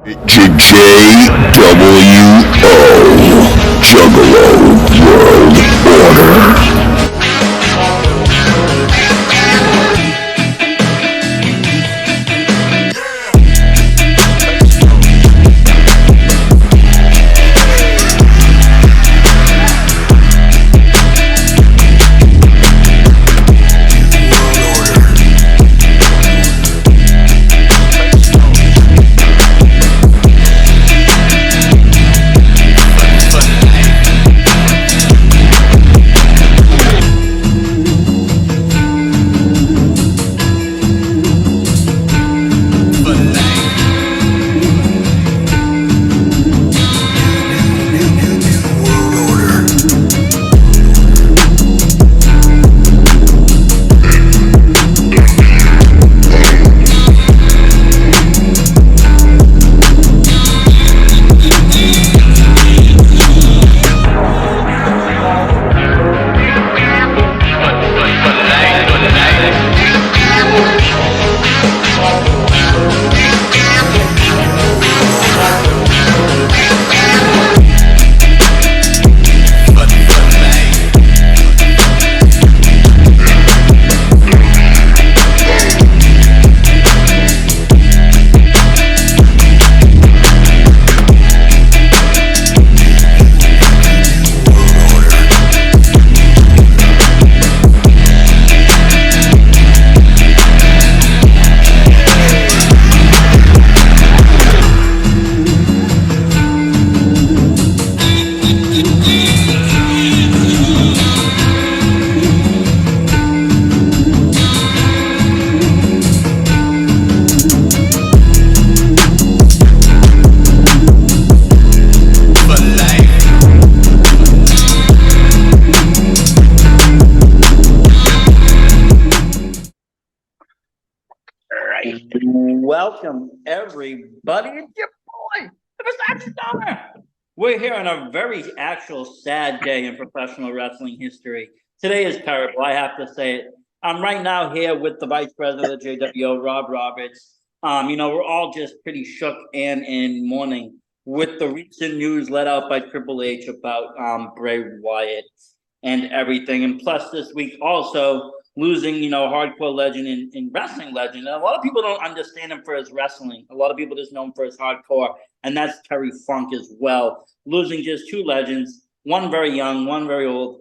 JJWO Juggalo World Order. Welcome, everybody. It's your boy, the Versace Donor. We're here on a very actual sad day in professional wrestling history. Today is terrible, I have to say it. I'm right now here with the Vice President of the JWO, Rob Roberts. We're all just pretty shook and in mourning with the recent news let out by Triple H about Bray Wyatt and everything. And plus this week also losing, hardcore legend and wrestling legend. And a lot of people don't understand him for his wrestling. A lot of people just know him for his hardcore. And that's Terry Funk as well. Losing just two legends, one very young, one very old.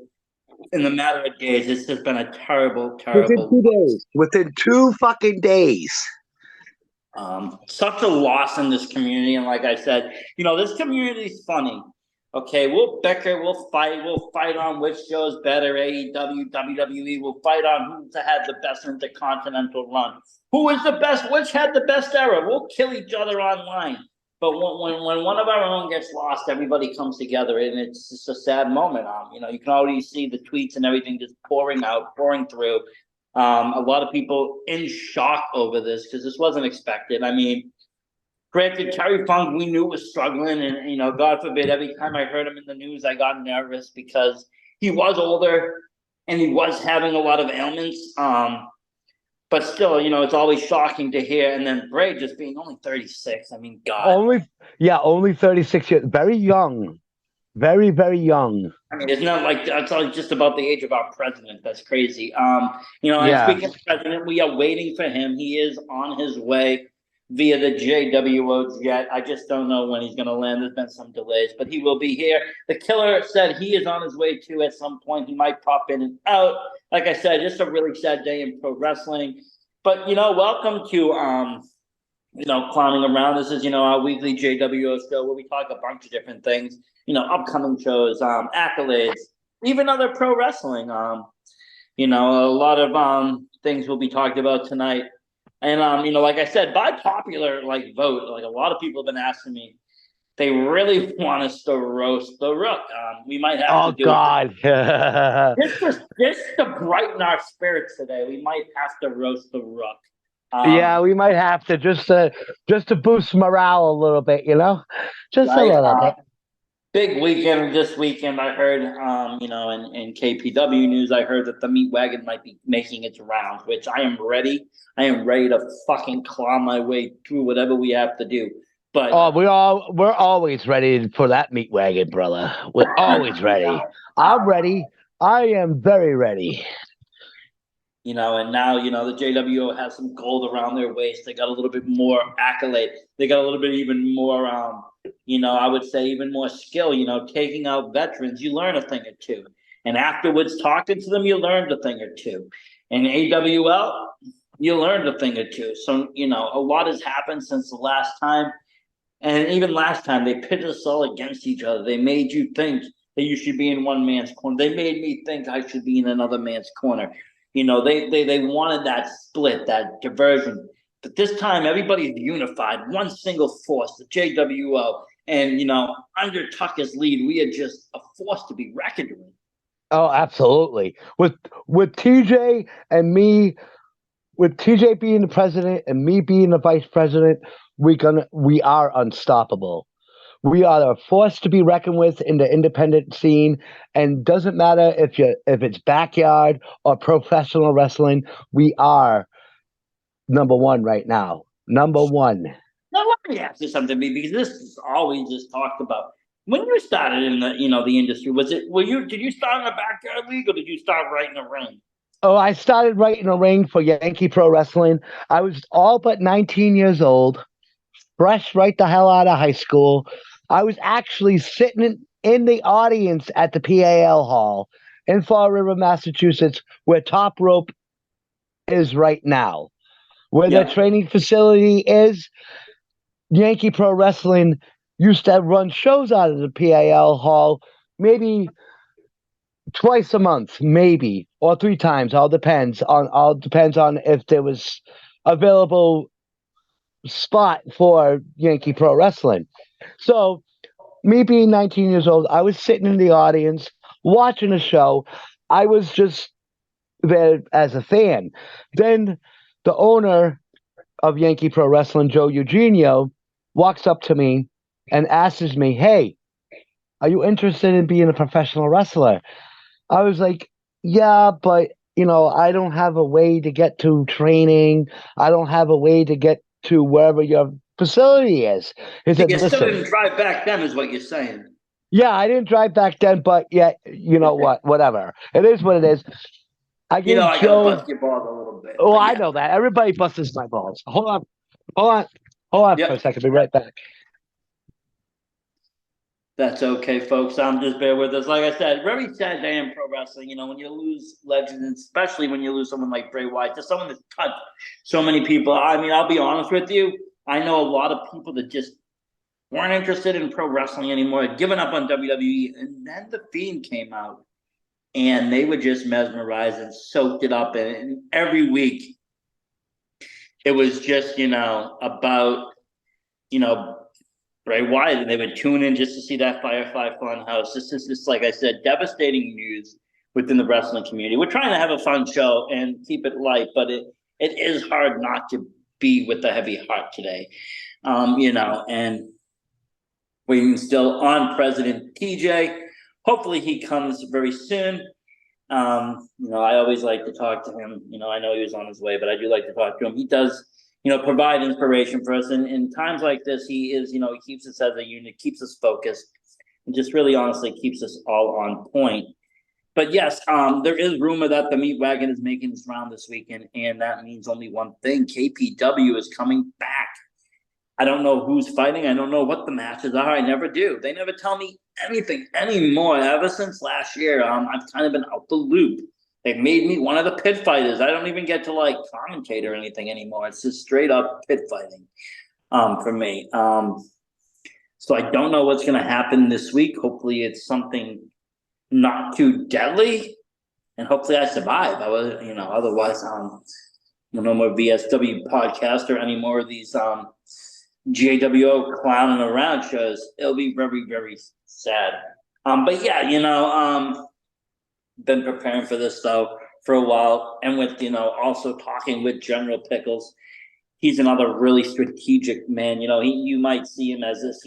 In the matter of days, it's just been a terrible. Within 2 days. Within 2 fucking days. Such a loss in this community. And like I said, this community is funny. Okay, we'll bicker, we'll fight on which show is better, AEW, WWE, we'll fight on who had the best intercontinental run. Who is the best, which had the best era. We'll kill each other online. But when one of our own gets lost, everybody comes together, and it's just a sad moment. You can already see the tweets and everything just pouring through. A lot of people in shock over this because this wasn't expected. I mean, granted, Terry Funk, we knew was struggling, and God forbid, every time I heard him in the news, I got nervous because he was older and he was having a lot of ailments. But still, it's always shocking to hear. And then Bray just being only 36. I mean, God. Only 36 years. Very young. Very, very young. I mean, isn't that like that's just about the age of our president? That's crazy. And speaking of president, we are waiting for him. He is on his way via the JWO jet. I just don't know when he's going to land. There's been some delays, but he will be here. The Killer said he is on his way too at some point. He might pop in and out. Like I said, just a really sad day in pro wrestling. But, welcome to, Clowning Around. This is, our weekly JWO show where we talk a bunch of different things, upcoming shows, accolades, even other pro wrestling. A lot of things we'll be talking about tonight. And, like I said, by popular, vote, a lot of people have been asking me, they really want us to roast the Rook. We might have to do it. Just to brighten our spirits today, we might have to roast the Rook. We might have to just to boost morale a little bit, just a little bit. Big weekend this weekend. I heard, in KPW news, I heard that the meat wagon might be making its rounds, which I am ready. I am ready to fucking claw my way through whatever we have to do. But we're always ready for that meat wagon, brother. We're always ready. I'm ready. I am very ready. and now, the JWO has some gold around their waist. They got a little bit more accolade. They got a little bit even more, I would say even more skill, taking out veterans. You learn a thing or two. And afterwards, talking to them, you learned a thing or two. And AWL, you learned a thing or two. So, a lot has happened since the last time. And even last time, they pitted us all against each other. They made you think that you should be in one man's corner. They made me think I should be in another man's corner. They wanted that split, that diversion. But this time, everybody's unified, one single force, the JWO. And, under Tucker's lead, we are just a force to be reckoned with. Oh, absolutely. With TJ and me, with TJ being the president and me being the vice president, we are unstoppable. We are a force to be reckoned with in the independent scene, and doesn't matter if it's backyard or professional wrestling. We are number one right now. Number one. Now let me ask you something, because this is all we just talked about. When you started in the industry, did you start in the backyard league, or did you start right in the ring? Oh, I started right in the ring for Yankee Pro Wrestling. I was all but 19 years old, fresh right the hell out of high school. I was actually sitting in the audience at the PAL Hall in Fall River, Massachusetts, where Top Rope is right now. Where their training facility is, Yankee Pro Wrestling used to run shows out of the PAL Hall maybe twice a month, maybe, or 3 times. All depends on if there was available spot for Yankee Pro Wrestling. So, me being 19 years old, I was sitting in the audience watching a show. I was just there as a fan. Then the owner of Yankee Pro Wrestling, Joe Eugenio, walks up to me and asks me, "Hey, are you interested in being a professional wrestler?" I was like, "Yeah, but I don't have a way to get to training. I don't have a way to get to wherever your facility is." He said, You "Listen, still didn't drive back then, is what you're saying. Yeah, I didn't drive back then, but yeah, you know what? Whatever. It is what it is." I gave I Joe. gotta bust your balls a little bit. Oh, I know that. Everybody busts my balls. Hold on for a second. Be right back. That's okay, folks. Just bear with us. Like I said, very sad day in pro wrestling. When you lose legends, especially when you lose someone like Bray Wyatt, just someone that's touched so many people. I mean, I'll be honest with you. I know a lot of people that just weren't interested in pro wrestling anymore, had given up on WWE, and then The Fiend came out, and they were just mesmerized and soaked it up. And every week, it was just about Bray Wyatt, and they would tune in just to see that Firefly Funhouse. This is just, like I said, devastating news within the wrestling community. We're trying to have a fun show and keep it light, but it is hard not to be with a heavy heart today. And we're still on President TJ. Hopefully he comes very soon. I always like to talk to him. I know he was on his way, but I do like to talk to him. He does provide inspiration for us. And in times like this, he he keeps us as a unit, keeps us focused, and just really honestly keeps us all on point. But yes, there is rumor that the meat wagon is making its round this weekend, and that means only one thing. KPW is coming back. I don't know who's fighting. I don't know what the matches are. I never do. They never tell me anything anymore. Ever since last year, I've kind of been out the loop. They've made me one of the pit fighters. I don't even get to commentate or anything anymore. It's just straight up pit fighting for me. So I don't know what's going to happen this week. Hopefully it's something not too deadly, and hopefully I survive. Otherwise, no more VSW podcast or any more of these JWO clowning around shows. It'll be very, very sad. But yeah, been preparing for this though for a while, and with also talking with General Pickles. He's another really strategic man. You might see him as this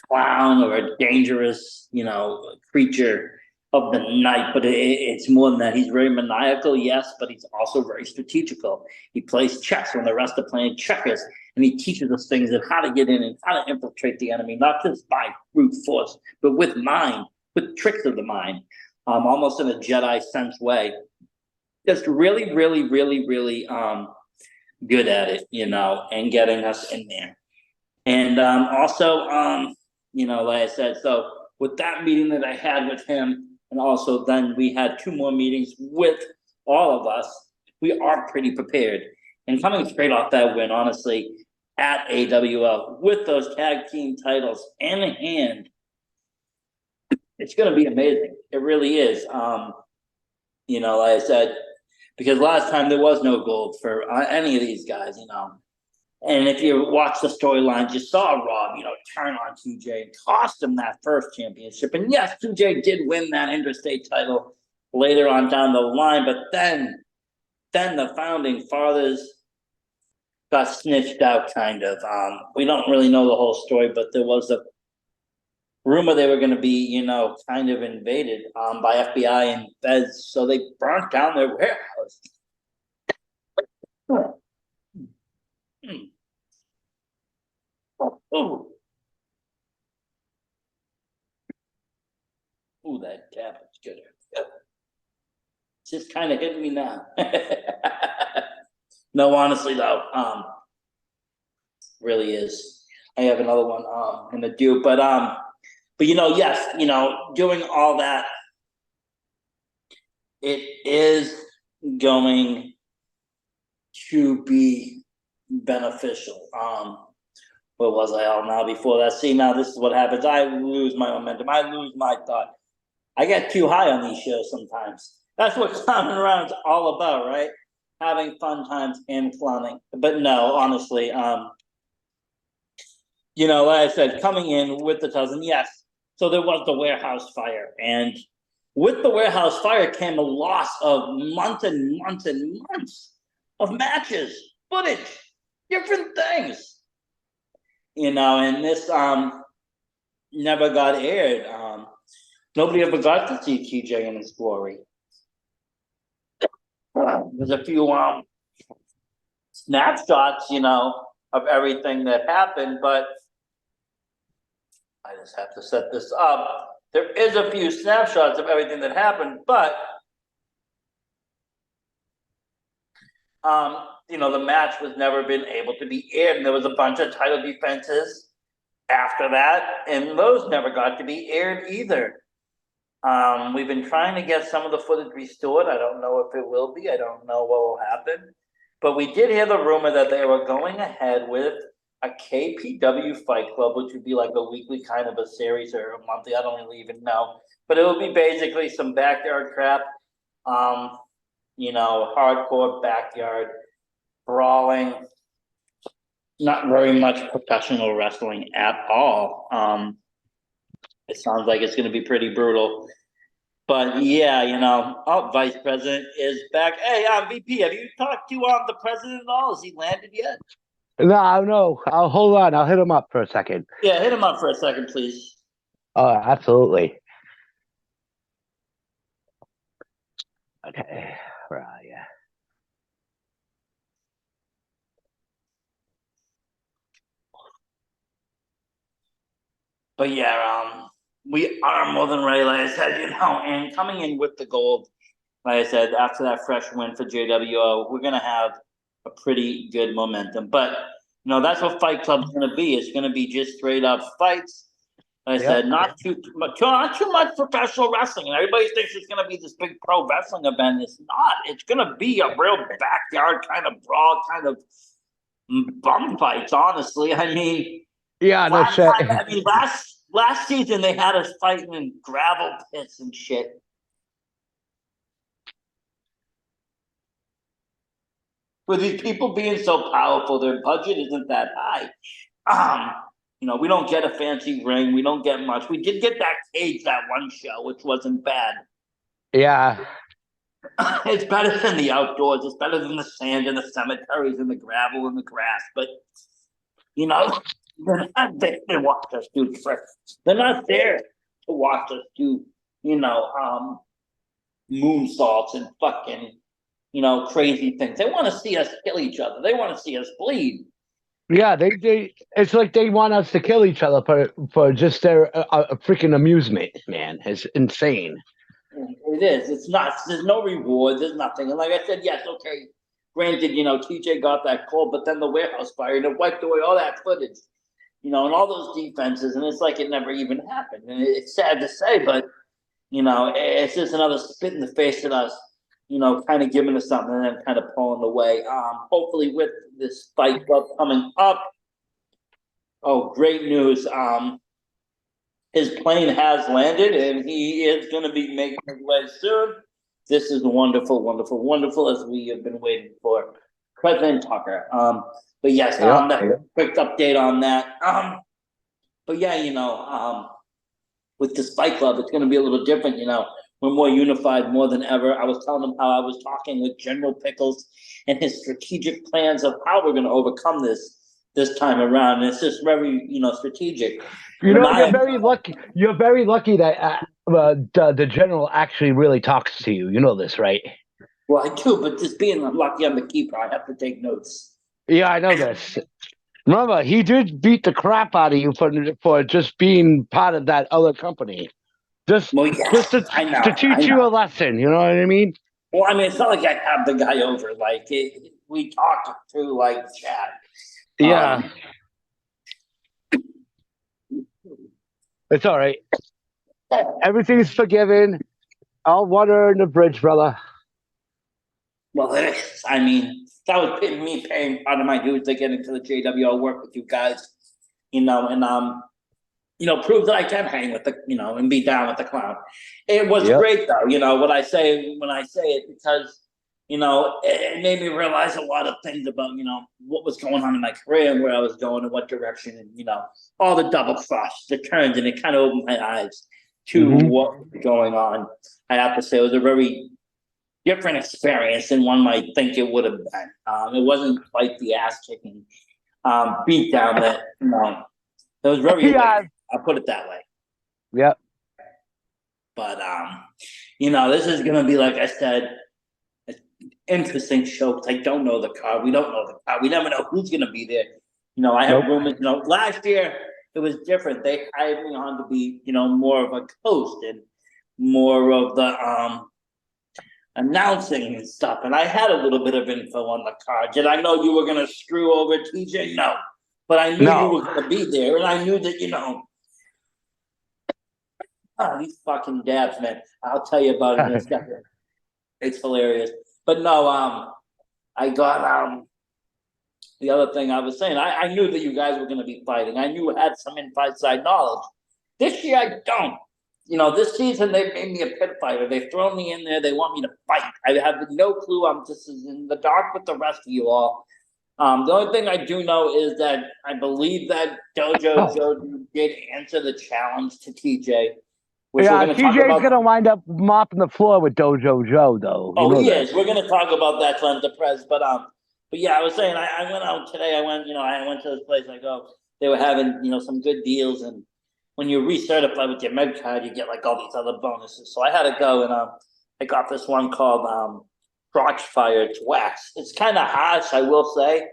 clown or a dangerous creature of the night, but it's more than that. He's very maniacal, yes, but he's also very strategical. He plays chess when the rest are playing checkers, and he teaches us things of how to get in and how to infiltrate the enemy, not just by brute force, but with mind, with tricks of the mind, almost in a Jedi sense way. Just really, really, really, really good at it, and getting us in there. And also, like I said, so with that meeting that I had with him, and also then we had 2 more meetings with all of us, we are pretty prepared. And coming straight off that win, honestly, at AWL, with those tag team titles in hand, it's going to be amazing. It really is. Like I said, because last time there was no gold for any of these guys, And if you watch the storylines, you saw Rob, turn on 2J and cost him that first championship. And yes, 2J did win that interstate title later on down the line, but then the founding fathers got snitched out, kind of. We don't really know the whole story, but there was a rumor they were going to be, kind of invaded by FBI and feds, so they burnt down their warehouse. Oh, that tap is good. It's just kind of hitting me now. No, honestly though, really is. I have another one in the due, but yes, doing all that, it is going to be beneficial. Where was I all now before that? See, now this is what happens. I lose my momentum. I lose my thought. I get too high on these shows sometimes. That's what clowning around is all about, right? Having fun times and clowning. But no, honestly, like I said, coming in with the dozen, yes. So there was the warehouse fire. And with the warehouse fire came a loss of months and months and months of matches, footage, different things. And this never got aired. Nobody ever got to see TJ in his glory. There's a few snapshots, of everything that happened, but I just have to set this up. There is a few snapshots of everything that happened, but the match was never been able to be aired, and there was a bunch of title defenses after that, and those never got to be aired either. We've been trying to get some of the footage restored. I don't know if it will be. I don't know what will happen. But we did hear the rumor that they were going ahead with a KPW Fight Club, which would be like a weekly kind of a series or a monthly. I don't really even know. But it would be basically some backyard crap, hardcore backyard brawling. Not very much professional wrestling at all. It sounds like it's going to be pretty brutal. But yeah, Vice President is back. Hey, VP, have you talked to the president at all? Has he landed yet? No. I'll hold on. I'll hit him up for a second. Yeah, hit him up for a second, please. Oh, absolutely. Okay, where are you? But yeah, we are more than ready, like I said, and coming in with the gold, like I said, after that fresh win for JWO, we're going to have a pretty good momentum. But, that's what Fight Club's going to be. It's going to be just straight up fights. Like I said, not too much professional wrestling. And everybody thinks it's going to be this big pro wrestling event. It's not. It's going to be a real backyard kind of brawl, kind of bum fights, honestly. I mean, yeah, no shit. Last season they had us fighting in gravel pits and shit. With these people being so powerful, their budget isn't that high. We don't get a fancy ring. We don't get much. We did get that cage that one show, which wasn't bad. Yeah. It's better than the outdoors. It's better than the sand and the cemeteries and the gravel and the grass. But, they're not there to watch us do tricks. They're not there to watch us do, moonsaults and fucking, crazy things. They want to see us kill each other. They want to see us bleed. Yeah, they it's like they want us to kill each other for just their freaking amusement, man. It's insane. It is. It's nuts. There's no reward. There's nothing. And like I said, yes, okay. Granted, TJ got that call, but then the warehouse fire and it wiped away all that footage, and all those defenses, and it's like it never even happened. And it's sad to say, but it's just another spit in the face at us, kind of giving us something and then kind of pulling away. Hopefully with this fight club coming up. Oh, great news. His plane has landed and he is going to be making his way soon. This is wonderful, wonderful, wonderful, as we have been waiting for. President Tucker. But yes, that's a quick update on that. But yeah, with this fight club, it's going to be a little different. We're more unified more than ever. I was telling them how I was talking with General Pickles and his strategic plans of how we're going to overcome this time around. And it's just very, strategic. You're very lucky. You're very lucky that the general actually really talks to you. You know this, right? Well, I do, but just being lucky I'm the keeper, I have to take notes. Yeah, I know this. Remember, he did beat the crap out of you for just being part of that other company. Just to teach you a lesson. You know what I mean? Well, I mean, it's not like I have the guy over. Like we talked through chat. Yeah. It's all right. Everything's forgiven. All water in the bridge, brother. Well, it is. I mean, that was me paying part of my dues to get into the JWO, work with you guys, and prove that I can hang with and be down with the clown. It was great though, when I say it, because it made me realize a lot of things about what was going on in my career and where I was going and what direction, and all the double cross, the turns, and it kind of opened my eyes to what was going on. I have to say it was a very different experience than one might think it would have been. It wasn't quite the ass kicking beat down that it was very. I'll put it that way. Yep. But this is gonna be, like I said, an interesting show because I don't know the card. We don't know the card. We never know who's gonna be there. I have rumors. Last year it was different. They hired me on to be, more of a host and more of the announcing and stuff. And I had a little bit of info on the card. Did I know you were gonna screw over TJ? No. But I knew you were gonna be there, and I knew that, these fucking dabs, man. I'll tell you about it in a second. It's hilarious. But no, I got the other thing I was saying, I knew that you guys were gonna be fighting. I knew I had some inside knowledge. This year I don't. This season they made me a pit fighter. They've thrown me in there. They want me to fight. I have no clue. I'm just in the dark with the rest of you all. The only thing I do know is that I believe that Dojo Joe did answer the challenge to TJ. TJ's gonna wind up mopping the floor with Dojo Joe, though. He is. We're gonna talk about that on the press, but yeah, I was saying I went out today. I went to this place. They were having some good deals, and when you recertify with your med card, you get all these other bonuses. So I had to go, and I got this one called crotch fired wax. It's kind of harsh, I will say.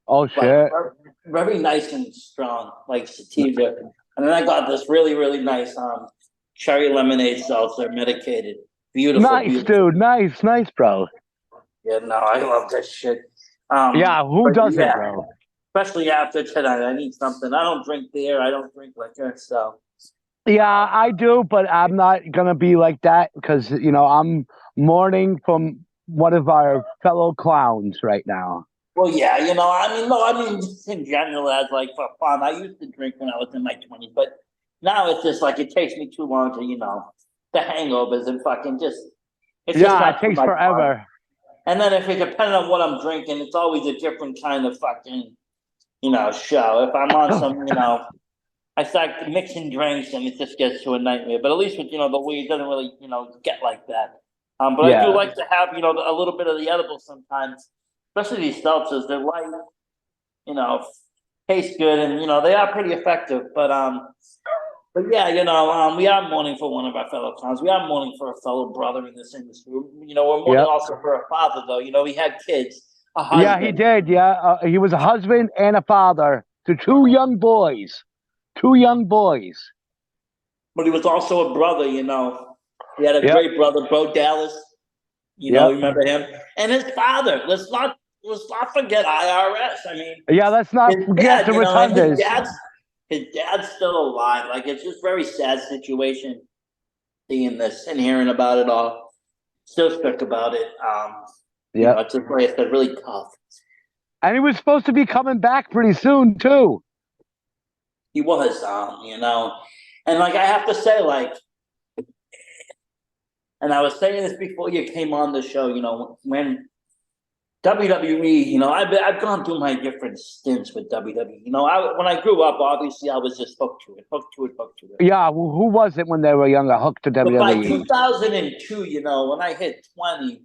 Oh shit! Very, very nice and strong, like sativa. And then I got this really, really nice cherry lemonade seltzer, medicated. Beautiful. Nice, beautiful. Dude. Nice, bro. Yeah, no, I love this shit. Who doesn't, bro? Especially after tonight, I need something. I don't drink beer. I don't drink liquor, so. Yeah, I do, but I'm not gonna be like that because I'm mourning from one of our fellow clowns right now. Well, yeah, I mean, just in general, as for fun. I used to drink when I was in my 20s, but now it's just it takes me too long to, the hangovers and fucking just. It takes forever. Fun. And then if it depending on what I'm drinking, it's always a different kind of fucking, show. If I'm on some, I start mixing drinks and it just gets to a nightmare. But at least with, the weed, it doesn't really, get like that. But I do like to have, a little bit of the edible sometimes, especially these seltzers. They're light, taste good, and, they are pretty effective. But yeah, we are mourning for one of our fellow clowns. We are mourning for a fellow brother in this industry. We're mourning also for a father, though. He had kids. a husband. Yeah, he did. Yeah, he was a husband and a father to two young boys. Two young boys. But he was also a brother. He had a Yep. great brother, Bo Dallas. Yep. Remember him? And his father. Let's not forget IRS. I mean, Yeah, let's not his forget dad. the And rotundas. his dad's still alive. Like, it's just a very sad situation seeing this and hearing about it all. Still sick about it. Yeah. It's just like I said, really tough. And he was supposed to be coming back pretty soon too. He was, and like I have to say, like, and I was saying this before you came on the show, when WWE, I've gone through my different stints with WWE. When I grew up, obviously I was just hooked to it. Yeah, well, who was it when they were younger, hooked to WWE? But by 2002, when I hit 20,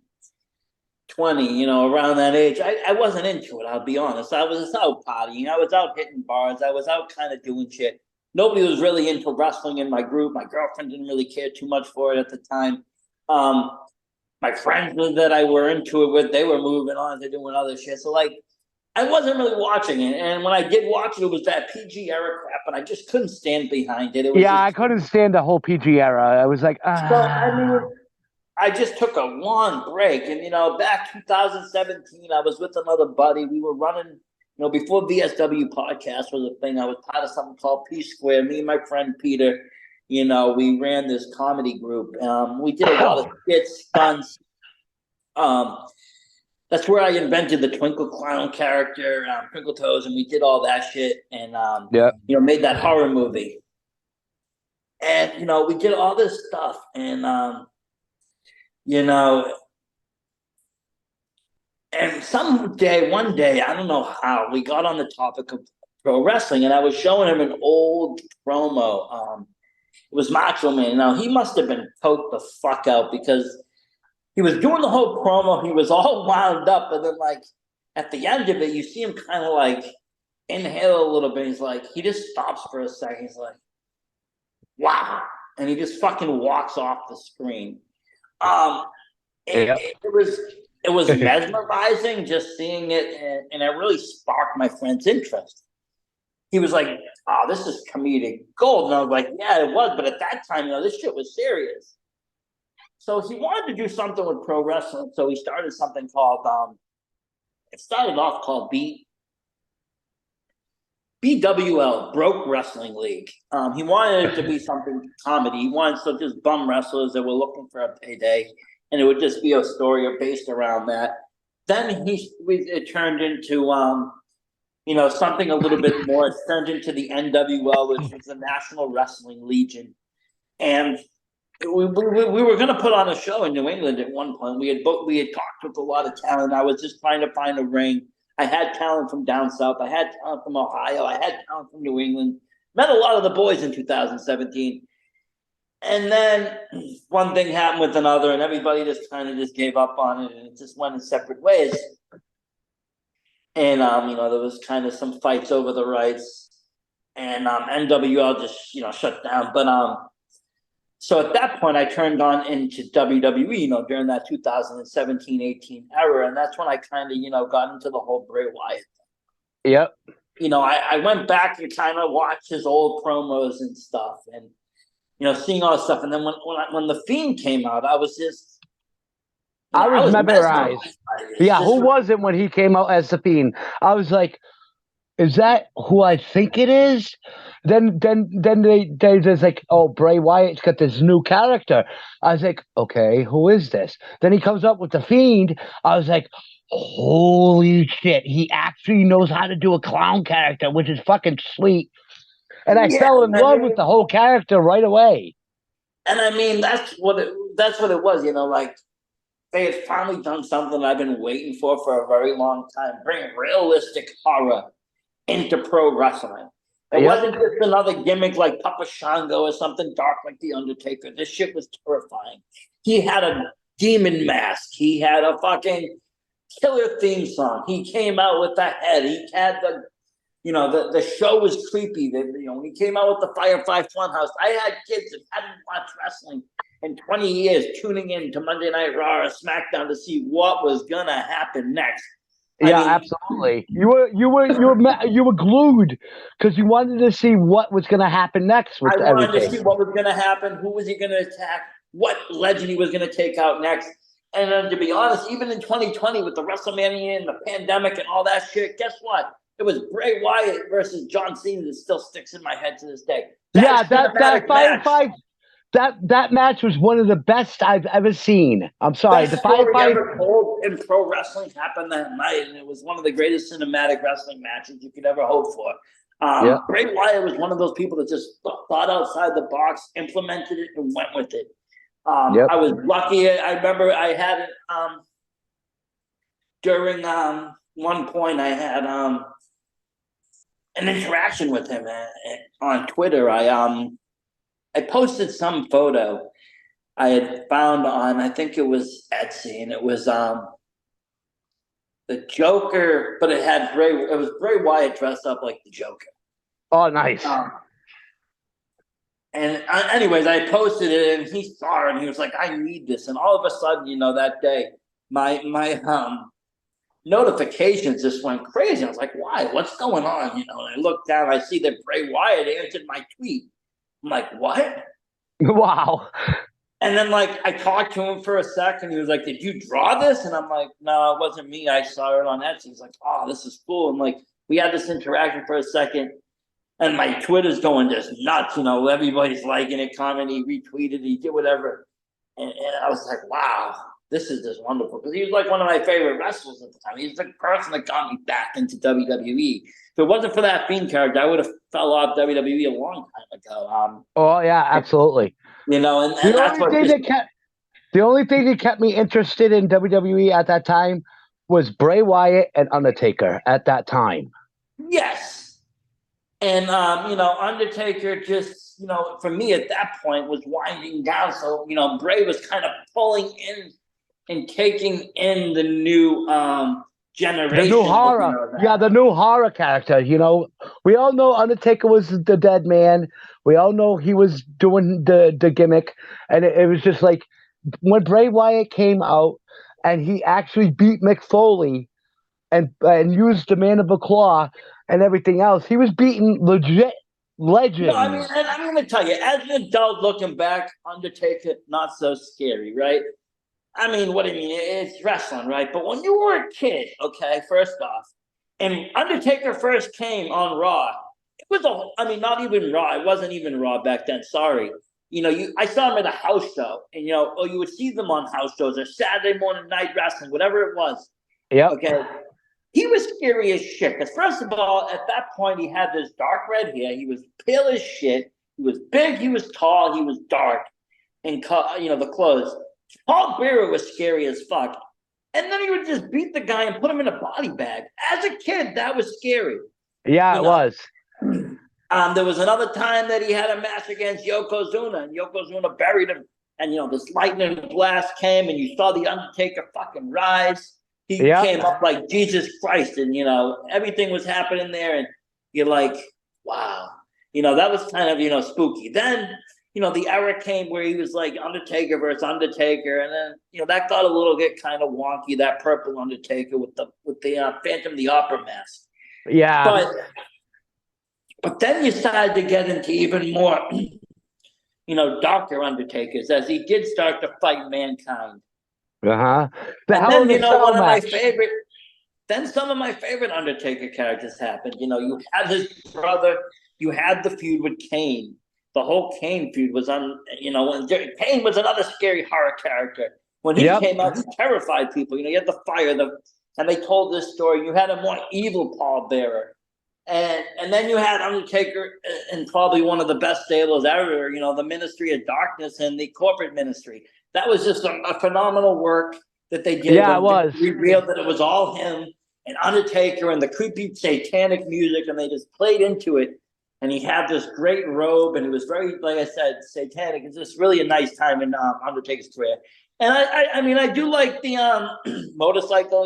around that age, I wasn't into it, I'll be honest. I was out partying. I was out hitting bars. I was out kind of doing shit. Nobody was really into wrestling in my group. My girlfriend didn't really care too much for it at the time. My friends that I were into it with, they were moving on to doing other shit. So, like, I wasn't really watching it. And when I did watch it, it was that PG era crap, and I just couldn't stand behind it. I couldn't stand the whole PG era. I was like, So, I mean, I just took a long break. And, back 2017, I was with another buddy. We were running, before VSW podcast was a thing, I was part of something called P Square. Me and my friend Peter, we ran this comedy group. We did a lot of skits, stunts. That's where I invented the Twinkle Clown character, Twinkle Toes, and we did all that shit. And, made that horror movie. And, we did all this stuff. And, and one day, I don't know how, we got on the topic of pro wrestling, and I was showing him an old promo. It was Macho Man. Now, he must have been poked the fuck out because he was doing the whole promo. He was all wound up, and then, like, at the end of it, you see him kind of, like, inhale a little bit. He's like, he just stops for a second. He's like, wow. And he just fucking walks off the screen. It was mesmerizing just seeing it, and it really sparked my friend's interest. He was like, oh, this is comedic gold. And I was like, yeah, it was. But at that time, this shit was serious. So he wanted to do something with pro wrestling. So he started something called, it started off called BWL, Broke Wrestling League. He wanted it to be something comedy. He wanted some just bum wrestlers that were looking for a payday. And it would just be a story based around that. Then it turned into, something a little bit more. It turned into the NWL, which was the National Wrestling Legion. And we were going to put on a show in New England at one point. We had talked with a lot of talent. I was just trying to find a ring. I had talent from down south. I had talent from Ohio. I had talent from New England. Met a lot of the boys in 2017. And then one thing happened with another, and everybody just kind of just gave up on it, and it just went in separate ways. And, there was kind of some fights over the rights, and NWL just, shut down. But so at that point, I turned on into WWE, during that 2017-18 era, and that's when I kind of, got into the whole Bray Wyatt thing. Yep. I went back to kind of watch his old promos and stuff, and seeing all this stuff. And then when The Fiend came out, I was just, I was mesmerized. Yeah, who was it when he came out as The Fiend? I was like, is that who I think it is? Then they just like, oh, Bray Wyatt's got this new character. I was like, okay, who is this? Then he comes up with The Fiend. I was like, holy shit, he actually knows how to do a clown character, which is fucking sweet. And I fell in love with the whole character right away. And I mean, that's what it was, like, they had finally done something I've been waiting for a very long time. Bring realistic horror into pro wrestling. It wasn't just another gimmick like Papa Shango or something dark like The Undertaker. This shit was terrifying. He had a demon mask. He had a fucking killer theme song. He came out with the head. He had the show was creepy. When he came out with the Firefly Funhouse, I had kids that hadn't watched wrestling in 20 years tuning in to Monday Night Raw or SmackDown to see what was going to happen next. Yeah, absolutely. You were glued because you wanted to see what was going to happen next with I wanted to everything. see what was going to happen, who was he going to attack, what legend he was going to take out next. And then, to be honest, even in 2020 with the WrestleMania and the pandemic and all that shit, guess what? It was Bray Wyatt versus John Cena that still sticks in my head to this day. That match was one of the best I've ever seen. I'm sorry, best story ever told in pro wrestling happened that night, and it was one of the greatest cinematic wrestling matches you could ever hope for. Bray Wyatt was one of those people that just thought outside the box, implemented it, and went with it. I was lucky. I remember I had it during one point. I had an interaction with him on Twitter. I posted some photo I had found on, I think it was Etsy, and it was the Joker, but it was Bray Wyatt dressed up like the Joker. Oh, nice. Anyways, I posted it, and he saw it, and he was like, "I need this." And all of a sudden, that day, my notifications just went crazy. I was like, "Why? What's going on?" And I looked down, I see that Bray Wyatt answered my tweet. I'm like, "What?" Wow. And then, I talked to him for a second. He was like, "Did you draw this?" And I'm like, "No, it wasn't me. I saw it on Etsy." He's like, "Oh, this is cool." And we had this interaction for a second. And my Twitter's going just nuts. Everybody's liking it, commenting, he retweeted, he did whatever. And I was like, wow, this is just wonderful. Because he was one of my favorite wrestlers at the time. He's the person that got me back into WWE. If it wasn't for that Fiend character, I would have fell off WWE a long time ago. Oh, yeah, absolutely. And that's what the only thing that kept me interested in WWE at that time was Bray Wyatt and Undertaker at that time. Yes. And, Undertaker just, for me at that point was winding down. So, Bray was kind of pulling in and taking in the new generation. The new horror. Yeah, the new horror character. We all know Undertaker was the dead man. We all know he was doing the gimmick. And it was just like when Bray Wyatt came out and he actually beat Mick Foley and used the Mandible Claw and everything else, he was beating legit legends. No, and I'm going to tell you, as an adult looking back, Undertaker, not so scary, right? I mean, what do you mean? It's wrestling, right? But when you were a kid, okay, first off, and Undertaker first came on Raw, it was not even Raw. It wasn't even Raw back then. Sorry. I saw him at a house show, and, you would see them on house shows or Saturday morning night wrestling, whatever it was. Yeah. Okay. He was scary as shit. Because first of all, at that point, he had this dark red hair. He was pale as shit. He was big. He was tall. He was dark. And, the clothes. Paul Bearer was scary as fuck. And then he would just beat the guy and put him in a body bag. As a kid, that was scary. Yeah, it was. There was another time that he had a match against Yokozuna, and Yokozuna buried him. And, this lightning blast came, and you saw the Undertaker fucking rise. He came up like Jesus Christ, and, everything was happening there. And you're like, wow. That was kind of, spooky. Then, the era came where he was like Undertaker versus Undertaker. And then, that got a little bit kind of wonky, that purple Undertaker with the Phantom of the Opera mask. Yeah. But then you started to get into even more, darker Undertakers as he did start to fight Mankind. And then, one of my favorite. Then some of my favorite Undertaker characters happened. You had his brother. You had the feud with Kane. The whole Kane feud was on. When Kane was another scary horror character. When he came out, he terrified people. You had the fire. And they told this story. You had a more evil pallbearer. And then you had Undertaker and probably one of the best stables ever. The Ministry of Darkness and the Corporate Ministry. That was just a phenomenal work that they did. Yeah, it was. They revealed that it was all him and Undertaker and the creepy satanic music, and they just played into it. And he had this great robe, and it was very, like I said, satanic. It's just really a nice time in Undertaker's career. And I do like the motorcycle,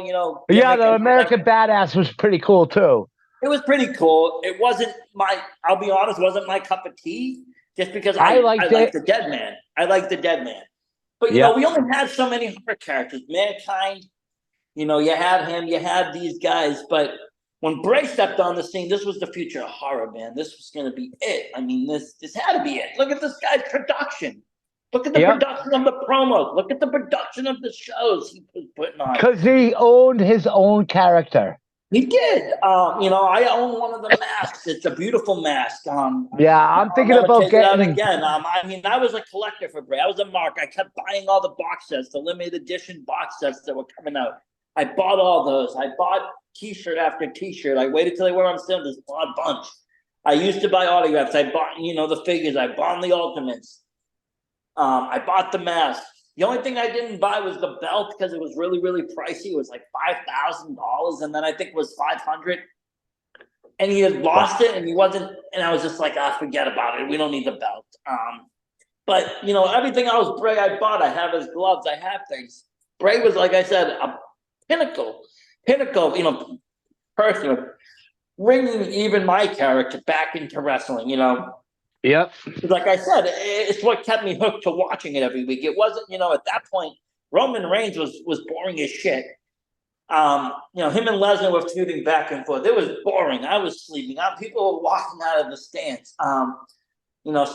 Yeah, the American Badass was pretty cool too. It was pretty cool. It wasn't I'll be honest, wasn't my cup of tea. Just because I like the Dead Man. I like the Dead Man. But, we only had so many horror characters. Mankind, You had him, you had these guys, but when Bray stepped on the scene, this was the future of horror, man. This was going to be it. I mean, this had to be it. Look at this guy's production. Look at the production of the promos. Look at the production of the shows he was putting on. Because he owned his own character. He did. I own one of the masks. It's a beautiful mask. I'm thinking about getting it again. I was a collector for Bray. I was a mark. I kept buying all the box sets, the limited edition box sets that were coming out. I bought all those. I bought T-shirt after T-shirt. I waited till they were on sale. Just bought a bunch. I used to buy autographs. I bought, the figures. I bought the Ultimates. I bought the mask. The only thing I didn't buy was the belt because it was really, really pricey. It was like $5,000, and then I think it was $500. And he had lost it, and he wasn't. And I was just like, forget about it. We don't need the belt. But everything else, Bray, I bought. I have his gloves. I have things. Bray was, like I said, a pinnacle, person, bringing even my character back into wrestling. Yep. Like I said, it's what kept me hooked to watching it every week. It wasn't, at that point, Roman Reigns was boring as shit. Him and Lesnar were feuding back and forth. It was boring. I was sleeping. People were walking out of the stands.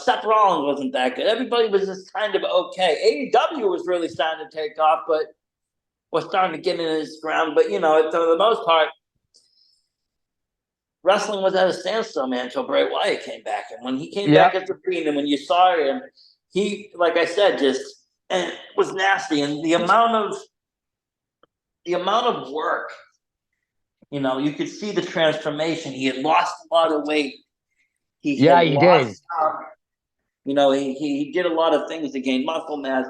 Seth Rollins wasn't that good. Everybody was just kind of okay. AEW was really starting to take off, but was starting to get in his ground. But, for the most part, wrestling was at a standstill, man, until Bray Wyatt came back. And when he came back as the Fiend, and when you saw him, he, like I said, just was nasty. And the amount of work, you could see the transformation. He had lost a lot of weight. He did. He did a lot of things to gain muscle mass.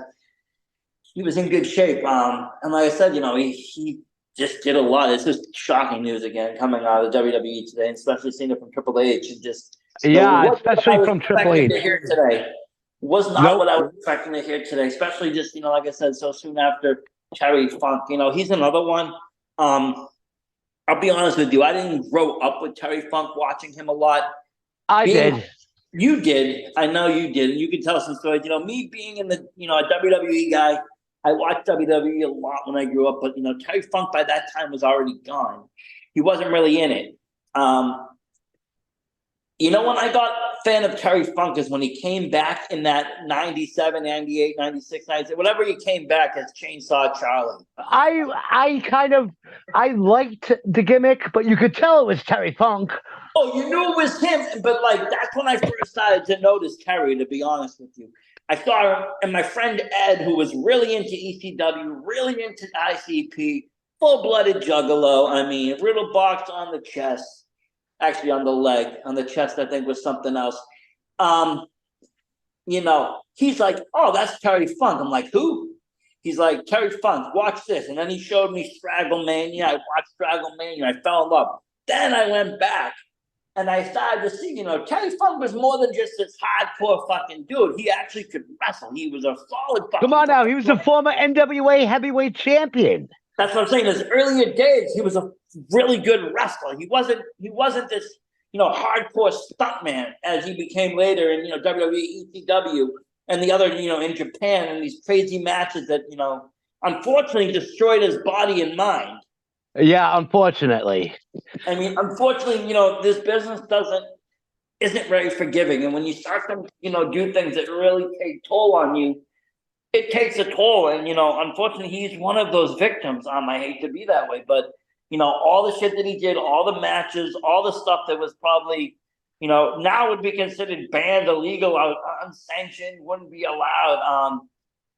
He was in good shape. And like I said, he just did a lot. It's just shocking news again coming out of the WWE today, and especially seeing it from Triple H. And just especially from Triple H. Here today was not what I was expecting to hear today, especially just like I said, so soon after Terry Funk. He's another one. I'll be honest with you, I didn't grow up with Terry Funk, watching him a lot. I did. You did. I know you did, and you can tell some stories. Me being in the a WWE guy. I watched WWE a lot when I grew up, but Terry Funk by that time was already gone. He wasn't really in it. When I got a fan of Terry Funk is when he came back in that 97, 98, 96, 97, whatever he came back as Chainsaw Charlie. I liked the gimmick, but you could tell it was Terry Funk. Oh, you knew it was him, but that's when I first started to notice Terry, to be honest with you. I saw him, and my friend Ed, who was really into ECW, really into ICP, full-blooded juggalo. Riddle box on the chest, actually on the leg, on the chest, I think was something else. He's like, oh, that's Terry Funk. I'm like, who? He's like, Terry Funk, watch this. And then he showed me Straggle Mania. I watched Straggle Mania. I fell in love. Then I went back. And I started to see, Terry Funk was more than just this hardcore fucking dude. He actually could wrestle. He was a solid fucking. Come on now, he was a former NWA heavyweight champion. That's what I'm saying. In his earlier days, he was a really good wrestler. He wasn't this, hardcore stuntman as he became later in, WWE, ECW, and the other, in Japan, and these crazy matches that, unfortunately destroyed his body and mind. Yeah, unfortunately. Unfortunately, this business isn't very forgiving. And when you start to, do things that really take toll on you, it takes a toll. And, unfortunately, he's one of those victims. I hate to be that way, but, all the shit that he did, all the matches, all the stuff that was probably, now would be considered banned, illegal, unsanctioned, wouldn't be allowed.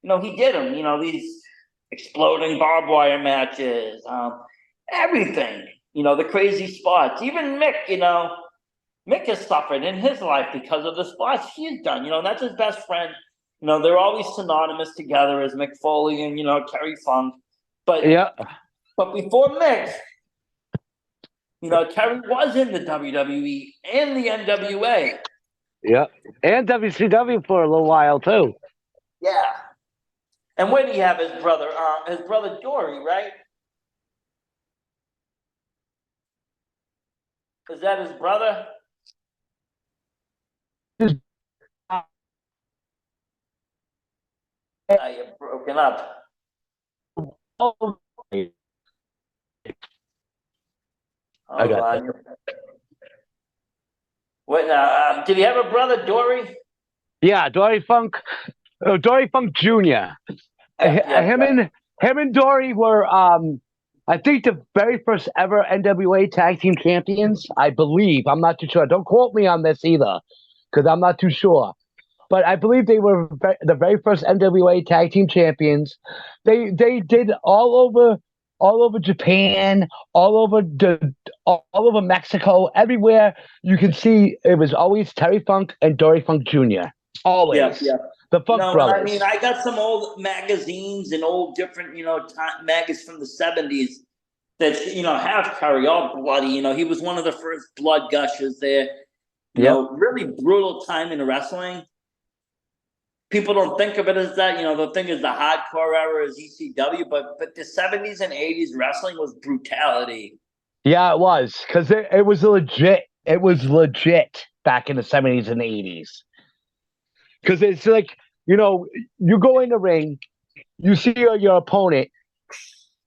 He did them, these exploding barbed wire matches, everything, the crazy spots. Even Mick, Mick has suffered in his life because of the spots he's done. That's his best friend. They're always synonymous together as Mick Foley and, Terry Funk. But before Mick, Terry was in the WWE and the NWA. Yeah. And WCW for a little while, too. Yeah. And where do you have his brother? His brother Dory, right? Is that his brother? You're broken up. I got that. What? Did he have a brother, Dory? Yeah, Dory Funk Jr. Him and Dory were, I think, the very first ever NWA Tag Team Champions. I believe. I'm not too sure. Don't quote me on this either, because I'm not too sure. But I believe they were the very first NWA Tag Team Champions. They did all over Japan, all over Mexico, everywhere you can see. It was always Terry Funk and Dory Funk Jr. Always. Yeah. The Funk Brothers. I mean, I got some old magazines and old different, magazines from the 70s that, have Terry all bloody. He was one of the first blood gushers there. Really brutal time in wrestling. People don't think of it as that. The thing is the hardcore era is ECW, but the 70s and 80s wrestling was brutality. Yeah, it was, because it was legit. It was legit back in the 70s and 80s. Because it's like, you go in the ring, you see your opponent.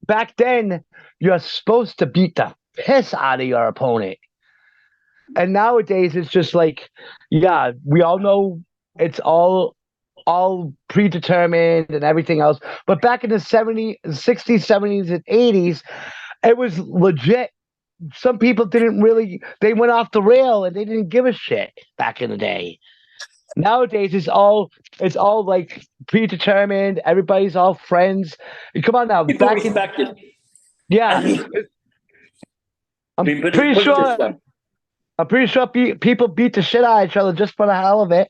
Back then, you're supposed to beat the piss out of your opponent. And nowadays, it's just like, yeah, we all know it's all predetermined and everything else. But back in the 60s, 70s, and 80s, it was legit. Some people they went off the rail and they didn't give a shit back in the day. Nowadays, it's all like predetermined. Everybody's all friends. Come on now. People respect it. Yeah. I'm pretty sure people beat the shit out of each other just for the hell of it.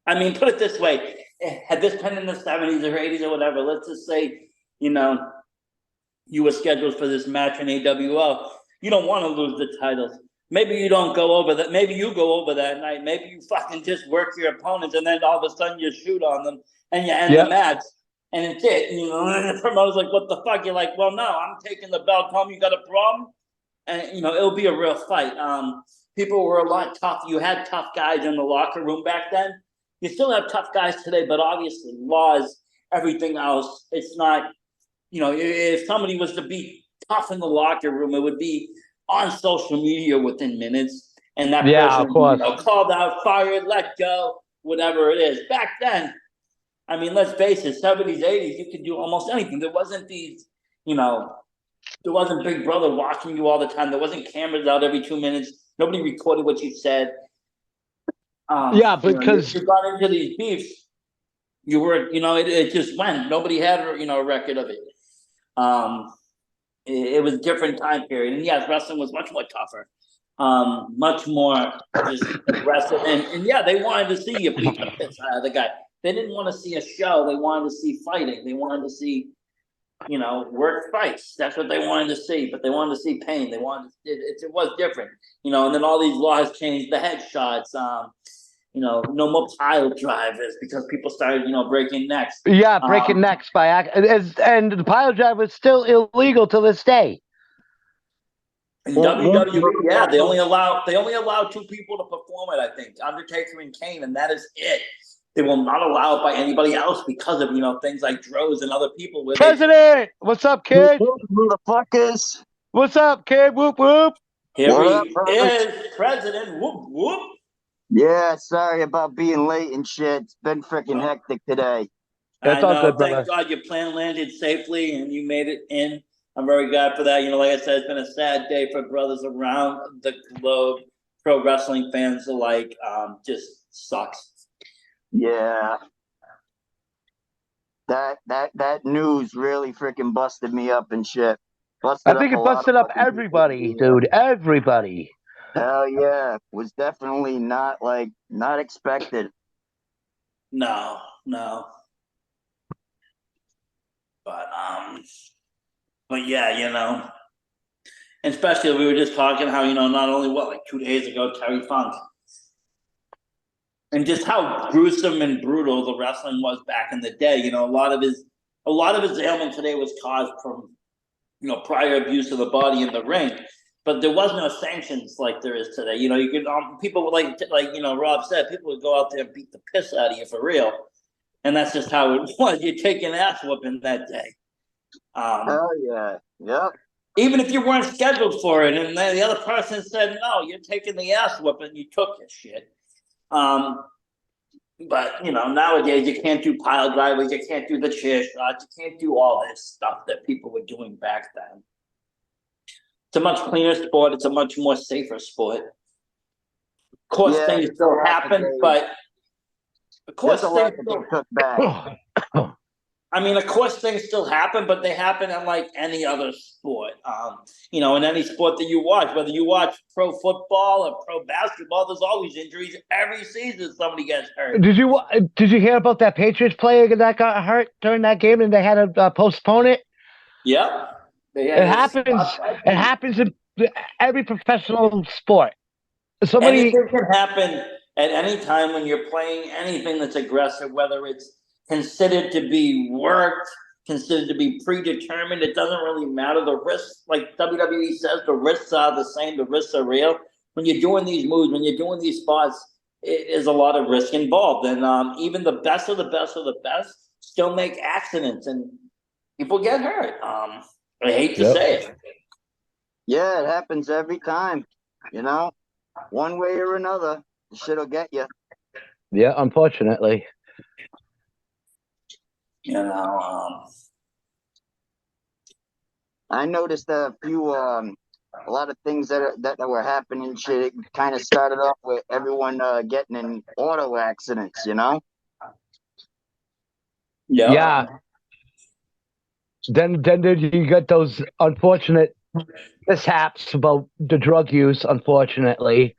I mean, put it this way. Had this been in the 70s or 80s or whatever, let's just say, you were scheduled for this match in AWL. You don't want to lose the titles. Maybe you don't go over that. Maybe you go over that night. Maybe you fucking just work your opponents and then all of a sudden you shoot on them and you end the match. And it's it. And the promoter's like, what the fuck? You're like, well, no, I'm taking the belt home. You got a problem? And, it'll be a real fight. People were a lot tough. You had tough guys in the locker room back then. You still have tough guys today, but obviously laws, everything else, it's not, if somebody was to be tough in the locker room, it would be on social media within minutes. And that person, of course. Called out, fired, let go, whatever it is. Back then, I mean, let's face it, 70s, 80s, you could do almost anything. There wasn't these, there wasn't Big Brother watching you all the time. There wasn't cameras out every 2 minutes. Nobody recorded what you said. Because you got into these beefs, you were, it just went. Nobody had, a record of it. It was a different time period. And yes, wrestling was much more tougher, much more just aggressive. And yeah, they wanted to see you beat the piss out of the guy. They didn't want to see a show. They wanted to see fighting. They wanted to see, work fights. That's what they wanted to see. But they wanted to see pain. They wanted it was different, and then all these laws changed. The headshots, no more pile drivers because people started, breaking necks. Yeah, breaking necks by and the pile driver is still illegal to this day. In WWE, yeah, they only allow 2 people to perform it. I think Undertaker and Kane, and that is it. They will not allow it by anybody else because of things like Droz and other people. President, what's up, kid? Motherfuckers. What's up, kid? Whoop whoop. Here he is, President. Whoop whoop. Yeah, sorry about being late and shit. It's been freaking hectic today. That's all good, brother. Thank God your plan landed safely and you made it in. I'm very glad for that. Like I said, it's been a sad day for brothers around the globe, pro wrestling fans alike. Just sucks. Yeah. That news really freaking busted me up and shit. I think it busted up everybody, dude. Everybody. Hell yeah. Was definitely not expected. No. But yeah, and especially we were just talking how, not only 2 days ago, Terry Funk. And just how gruesome and brutal the wrestling was back in the day. A lot of his ailment today was caused from, prior abuse of the body in the ring. But there was no sanctions like there is today. You could people would like Rob said, people would go out there and beat the piss out of you for real, and that's just how it was. You take an ass whooping that day. Hell yeah, yep. Even if you weren't scheduled for it, and the other person said, no, you're taking the ass whooping, you took your shit. But, nowadays you can't do pile drivers, you can't do the chair shots, you can't do all this stuff that people were doing back then. It's a much cleaner sport. It's a much more safer sport. Of course, things still happen, but of course things still took back. of course things still happen, but they happen in like any other sport. In any sport that you watch, whether you watch pro football or pro basketball, there's always injuries. Every season somebody gets hurt. Did you hear about that Patriots player that got hurt during that game and they had to postpone it? Yeah. It happens in every professional sport. Anything can happen at any time when you're playing anything that's aggressive, whether it's considered to be worked, considered to be predetermined. It doesn't really matter. The risks, like WWE says, the risks are the same. The risks are real. When you're doing these moves, when you're doing these spots, it is a lot of risk involved. And even the best of the best of the best still make accidents and people get hurt. I hate to say it. Yeah, it happens every time. One way or another, the shit'll get you. Yeah, unfortunately. I noticed a lot of things that were happening. Shit, it kind of started off with everyone getting in auto accidents. Yeah. Then you get those unfortunate mishaps about the drug use, unfortunately.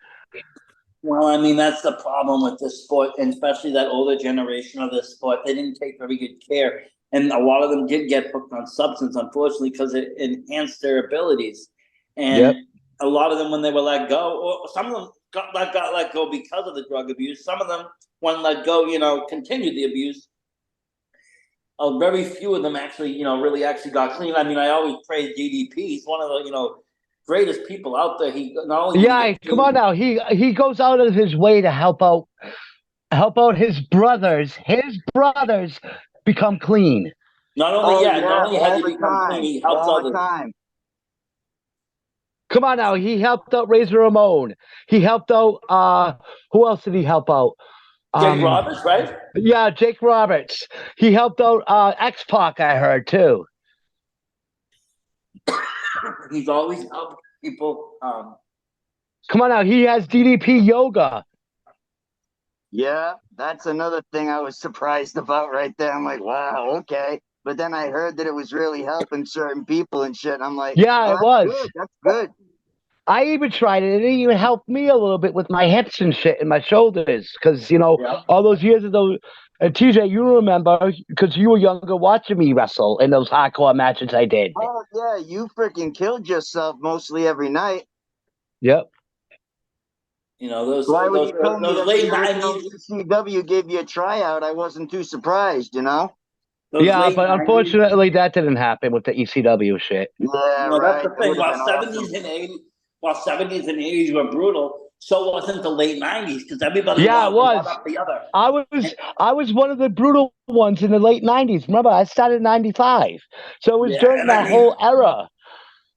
Well, that's the problem with this sport, and especially that older generation of this sport. They didn't take very good care, and a lot of them did get hooked on substance, unfortunately, because it enhanced their abilities. And a lot of them, when they were let go, or some of them got let go because of the drug abuse. Some of them, when let go, continued the abuse. Very few of them actually, really actually got clean. I always praise DDP. He's one of the, greatest people out there. He not only come on now. He goes out of his way to help out his brothers. His brothers become clean. Not only has he become clean, he helps others. Come on now. He helped out Razor Ramon. He helped out who else did he help out? Jake Roberts, right? Yeah, Jake Roberts. He helped out X-Pac, I heard, too. He's always helped people. Come on now, he has DDP yoga. Yeah, that's another thing I was surprised about right there. I'm like, wow, okay. But then I heard that it was really helping certain people and shit. And I'm like, yeah, it was. Good. That's good. I even tried it. It even helped me a little bit with my hips and shit and my shoulders. Because, all those years ago, and TJ, you remember, because you were younger watching me wrestle in those hardcore matches I did. Oh, yeah, you freaking killed yourself mostly every night. Yep. Those late 90s. ECW gave you a tryout. I wasn't too surprised, Yeah, but unfortunately, that didn't happen with the ECW shit. Yeah, right. That's the thing. While 70s and 80s were brutal, so wasn't the late 90s because everybody it was. Up the other. I was one of the brutal ones in the late 90s. Remember, I started in 95. So it was during that whole era.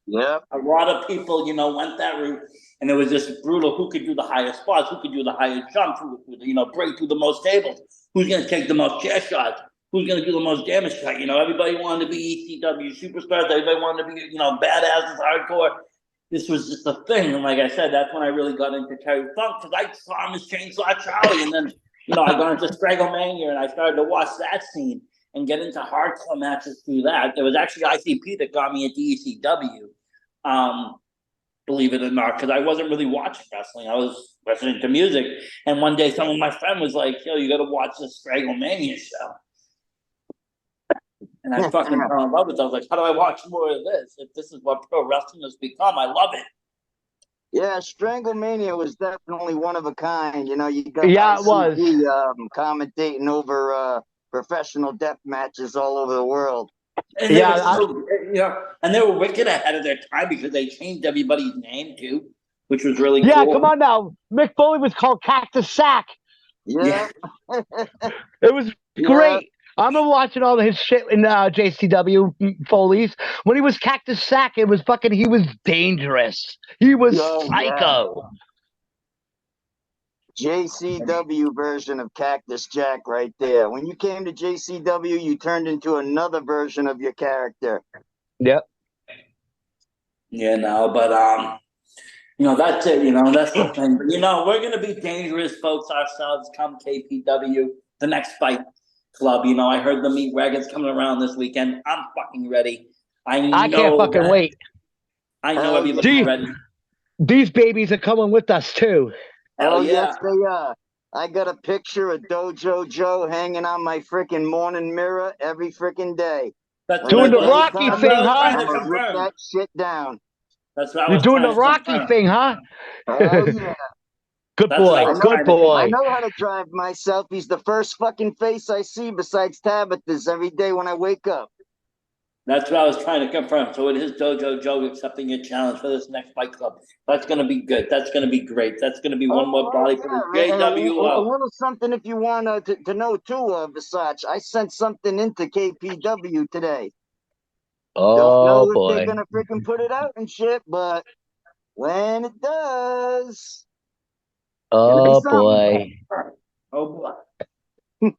Yeah. A lot of people, went that route. And it was just brutal. Who could do the highest spots? Who could do the highest jumps? Who could, break through the most tables? Who's going to take the most chair shots? Who's going to do the most damage shot? Everybody wanted to be ECW superstars. Everybody wanted to be, badasses, hardcore. This was just a thing. And like I said, that's when I really got into Terry Funk because I saw him as Chainsaw Charlie. And then, I got into Stranglemania and I started to watch that scene and get into hardcore matches through that. It was actually ICP that got me into ECW. Believe it or not, because I wasn't really watching wrestling. I was listening to music. And one day, some of my friend was like, yo, you got to watch this Stranglemania show. And I fucking fell in love with it. I was like, how do I watch more of this? If this is what pro wrestling has become, I love it. Yeah, Stranglemania was definitely one of a kind. You got it was commentating over professional death matches all over the world. And and they were wicked ahead of their time because they changed everybody's name too, which was really cool. Yeah, come on now. Mick Foley was called Cactus Sack. Yeah. It was great. I remember watching all of his shit in JCW Foley's. When he was Cactus Sack, it was fucking, he was dangerous. He was psycho. JCW version of Cactus Jack right there. When you came to JCW, you turned into another version of your character. Yep. You know, but that's it. You know, that's the thing. But, you know, we're gonna be dangerous folks ourselves come KPW, the next fight club. You know, I heard the meat wagons coming around this weekend. I'm fucking ready. I can't fucking wait. I know everybody's ready. These babies are coming with us too. Hell yeah. Yes, they are. I got a picture of Dojo Joe hanging on my freaking morning mirror every freaking day. That's doing the Rocky thing, huh? I'm gonna rip that shit down. That's what I You're was doing the trying to Rocky confirm. thing, huh? Hell yeah. Good boy. Good boy. I know how to drive myself. He's the first fucking face I see besides Tabitha's every day when I wake up. That's what I was trying to confirm. So it is Dojo Joe accepting your challenge for this next fight club. That's going to be good. That's going to be great. That's going to be one more body for the JWO. A little something if you want to know too, Versace. I sent something into KPW today. Oh, don't know if boy. they're going to freaking put it out and shit, but when it does. Oh, boy. Oh, boy.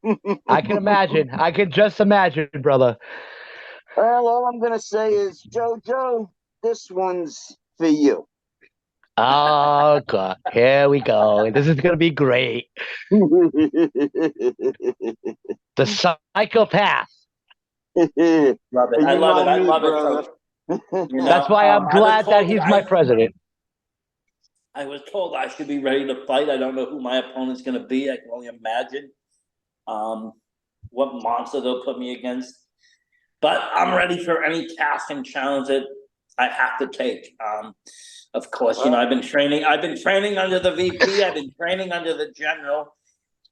I can imagine. I can just imagine, brother. Well, all I'm going to say is, Jojo, this one's for you. Oh, God. Here we go. This is going to be great. The psychopath. Love it. I love it. I love it, Coach. You know, that's why I'm glad that he's my president. I was told I should be ready to fight. I don't know who my opponent's going to be. I can only imagine what monster they'll put me against. But I'm ready for any task and challenge that I have to take. Of course, you know, I've been training under the VP. I've been training under the general.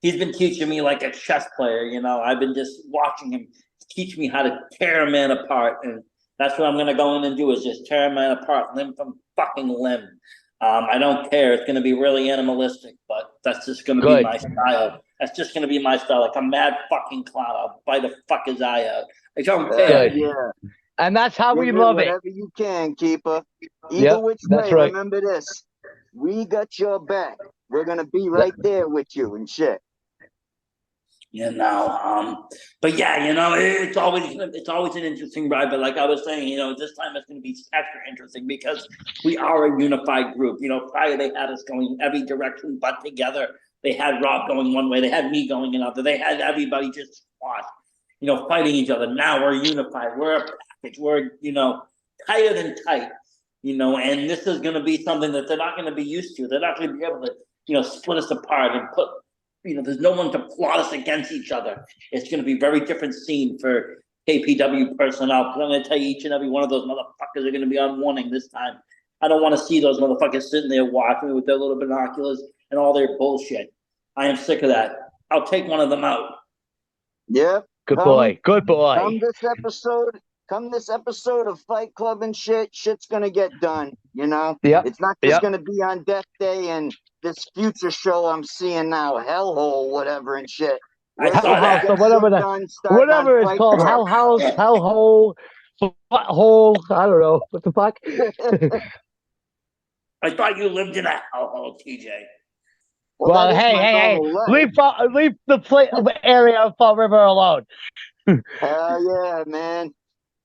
He's been teaching me like a chess player, you know. I've been just watching him teach me how to tear a man apart. And that's what I'm going to go in and do, is just tear a man apart, limb from fucking limb. I don't care. It's going to be really animalistic, but that's just going to be my style. That's just going to be my style. Like a mad fucking clown. I'll bite the fuck his eye out. I don't care. Yeah. And that's how we love it. Whatever you can, Keeper. Either which way, right. Remember this. We got your back. We're going to be right there with you and shit. You know, but yeah, you know, it's always an interesting ride. But like I was saying, you know, this time it's going to be extra interesting because we are a unified group. You know, prior they had us going every direction but together. They had Rob going one way, they had me going another, they had everybody just squashed, you know, fighting each other. Now we're unified. We're a package. We're, you know, tighter than tight. You know, and this is going to be something that they're not going to be used to. They're not going to be able to, you know, split us apart and put. You know, there's no one to plot us against each other. It's going to be a very different scene for KPW personnel. Because I'm going to tell you, each and every one of those motherfuckers are going to be on warning this time. I don't want to see those motherfuckers sitting there watching with their little binoculars and all their bullshit. I am sick of that. I'll take one of them out. Yeah. Good boy. Good boy. Come this episode of Fight Club and shit's going to get done, you know? Yep. It's not just going to be on Death Day and this future show I'm seeing now, Hellhole, whatever and shit. Hellhouse or whatever it's called. Hellhouse, Hellhole, Hole. I don't know. What the fuck? I thought you lived in a hellhole, TJ. Well, hey. Leave the area of Fall River alone. Hell yeah, man.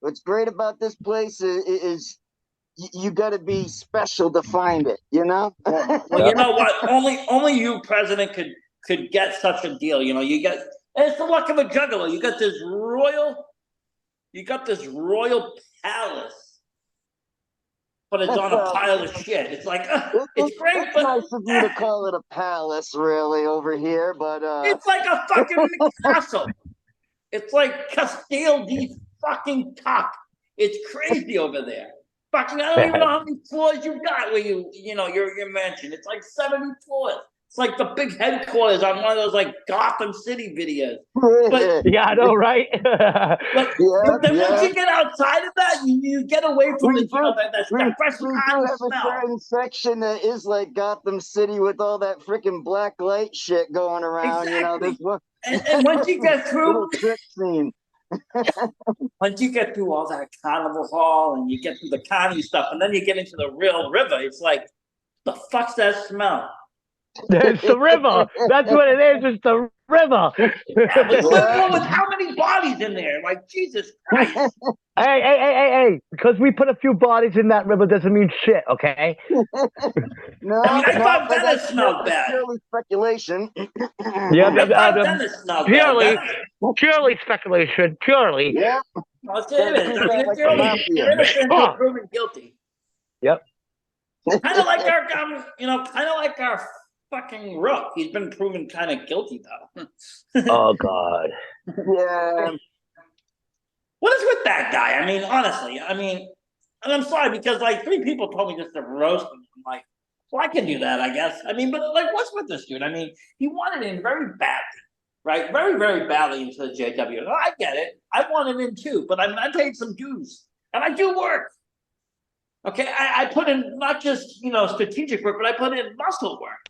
What's great about this place is you got to be special to find it, you know? Well, you know what? Only you, President, could get such a deal. You know, it's the luck of a juggler. You got this royal palace, but it's on a pile of shit. It's like it's great, it's but nice of you to call it a palace, really, over here. But it's like a fucking castle. It's like Castile de fucking Top. It's crazy over there. Fucking, I don't even know how many floors you got where you know, your mansion. It's like 70 floors. It's like the big headquarters on one of those like Gotham City videos. But, yeah, I know, right? but then once you get outside of that, you get away from that fresh cotton smell. A certain section that is like Gotham City with all that freaking black light shit going around. Exactly. You know, And once you get through, little trick scene. once you get through all that carnival hall and you get through the carny stuff, and then you get into the real river, it's like, the fuck's that smell? It's the river. That's what it is. It's the river. Yeah, but with how many bodies in there? Like, Jesus Christ. Hey. Because we put a few bodies in that river doesn't mean shit, okay? No, I thought Dennis smelled bad. Purely speculation. Yeah, I thought Dennis smelled bad. Purely speculation. Purely. Yeah. Well, you're innocent until proven guilty. Yep. Kind of like our fucking Rook. He's been proven kind of guilty though. Oh God. Yeah. What is with that guy? I mean, honestly, and I'm sorry because like 3 people told me just to roast him. I'm like, well, I can do that, I guess. I mean, but like, what's with this dude? I mean, he wanted in very badly, right? Very, very badly into the JW. I get it. I wanted in too, but I paid some dues, and I do work. Okay, I put in not just strategic work, but I put in muscle work,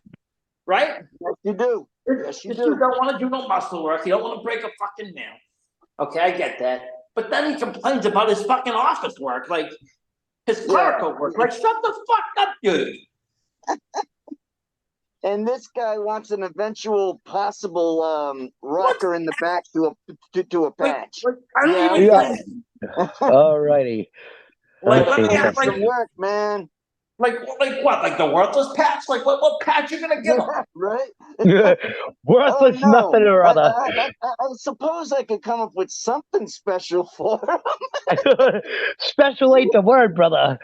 right? Yes, you do. Yes, you do. You don't want to do no muscle work. You don't want to break a fucking nail. Okay, I get that. But then he complains about his fucking office work, like his clerical work. Like, shut the fuck up, dude. And this guy wants an eventual possible rocker in the back to a patch. I don't even All righty. Like, let me ask, some work, man. Like what? Like the worthless patch? Like what patch you gonna give him? Right? Worthless nothing or other. I suppose I could come up with something special for him. Special ain't the word, brother.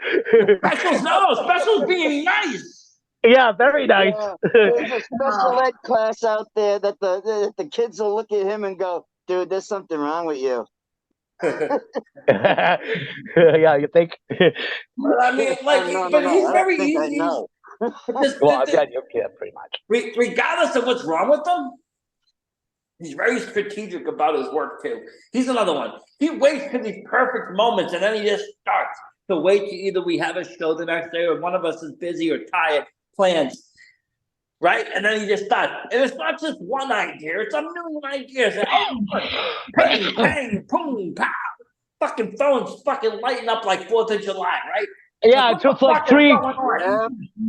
Special's being nice. Yeah, very nice. There's a special ed class out there that the kids will look at him and go, dude, there's something wrong with you. Yeah, you think? I mean, but he's very easy. Well, I bet you can pretty much. Regardless of what's wrong with him, he's very strategic about his work too. He's another one. He waits for these perfect moments, and then he just starts to wait to either we have a show the next day, or one of us is busy or tired, plans. Right? And then he just starts. And it's not just one idea, it's a million ideas. Bang, bang, boom, pow. Fucking phones fucking lighting up like 4th of July, right? Yeah, until it's like 3.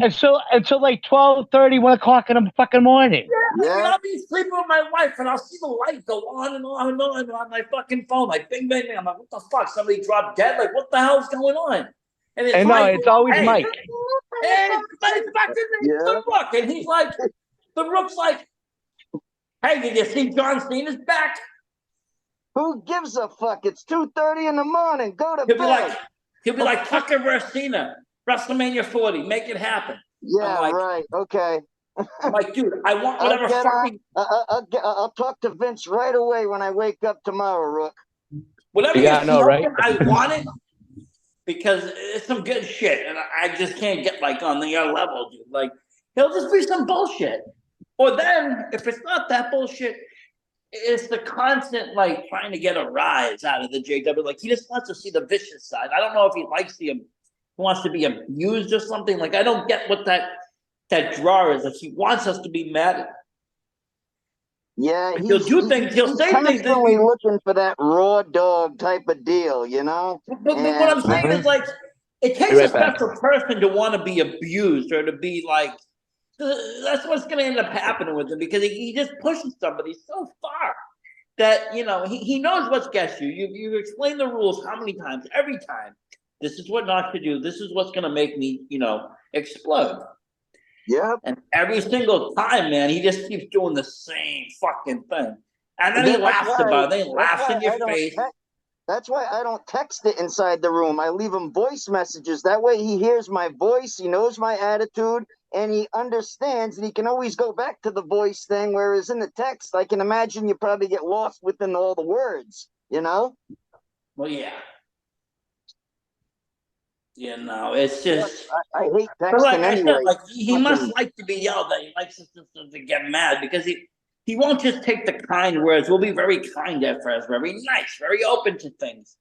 Until like 12:30, 1 o'clock in the fucking morning. Yeah. I'll be sleeping with my wife and I'll see the light go on and on and on on my fucking phone. Like bing, bang, bang. I'm like, what the fuck? Somebody dropped dead? Like, what the hell's going on? And it's it's always Mike. And it's back to the Rook. And he's like, the Rook's like, hey, did you see John Cena's back? Who gives a fuck? It's 2:30 in the morning. Go to bed. He'll be like Tucker versus Cena, WrestleMania 40. Make it happen. Yeah, right. Okay. I'm like, dude, I want whatever fucking. I'll talk to Vince right away when I wake up tomorrow, Rook. Whatever I want it. Because it's some good shit, and I just can't get like on the other level, dude. Like, he'll just be some bullshit. Or then, if it's not that bullshit, it's the constant like trying to get a rise out of the JW. Like, he just wants to see the vicious side. I don't know if he wants to be abused or something. Like, I don't get what that draw is. If he wants us to be mad. Yeah, he'll do things. He'll say things. Constantly looking for that raw dog type of deal, you know. But what I'm saying is, like, it takes a special person to want to be abused or to be like. That's what's going to end up happening with him, because he just pushes somebody so far that he knows what gets you. You explain the rules how many times? Every time. This is what not to do. This is what's going to make me explode. Yeah. And every single time, man, he just keeps doing the same fucking thing. And then he laughs about it. He laughs in your face. That's why I don't text it inside the room. I leave him voice messages. That way he hears my voice, he knows my attitude, and he understands, and he can always go back to the voice thing, whereas in the text, I can imagine you probably get lost within all the words, Well, yeah. It's just... I hate texting anyway. He must like to be yelled at. He likes to get mad, because he won't just take the kind words. We'll be very kind at first, very nice, very open to things.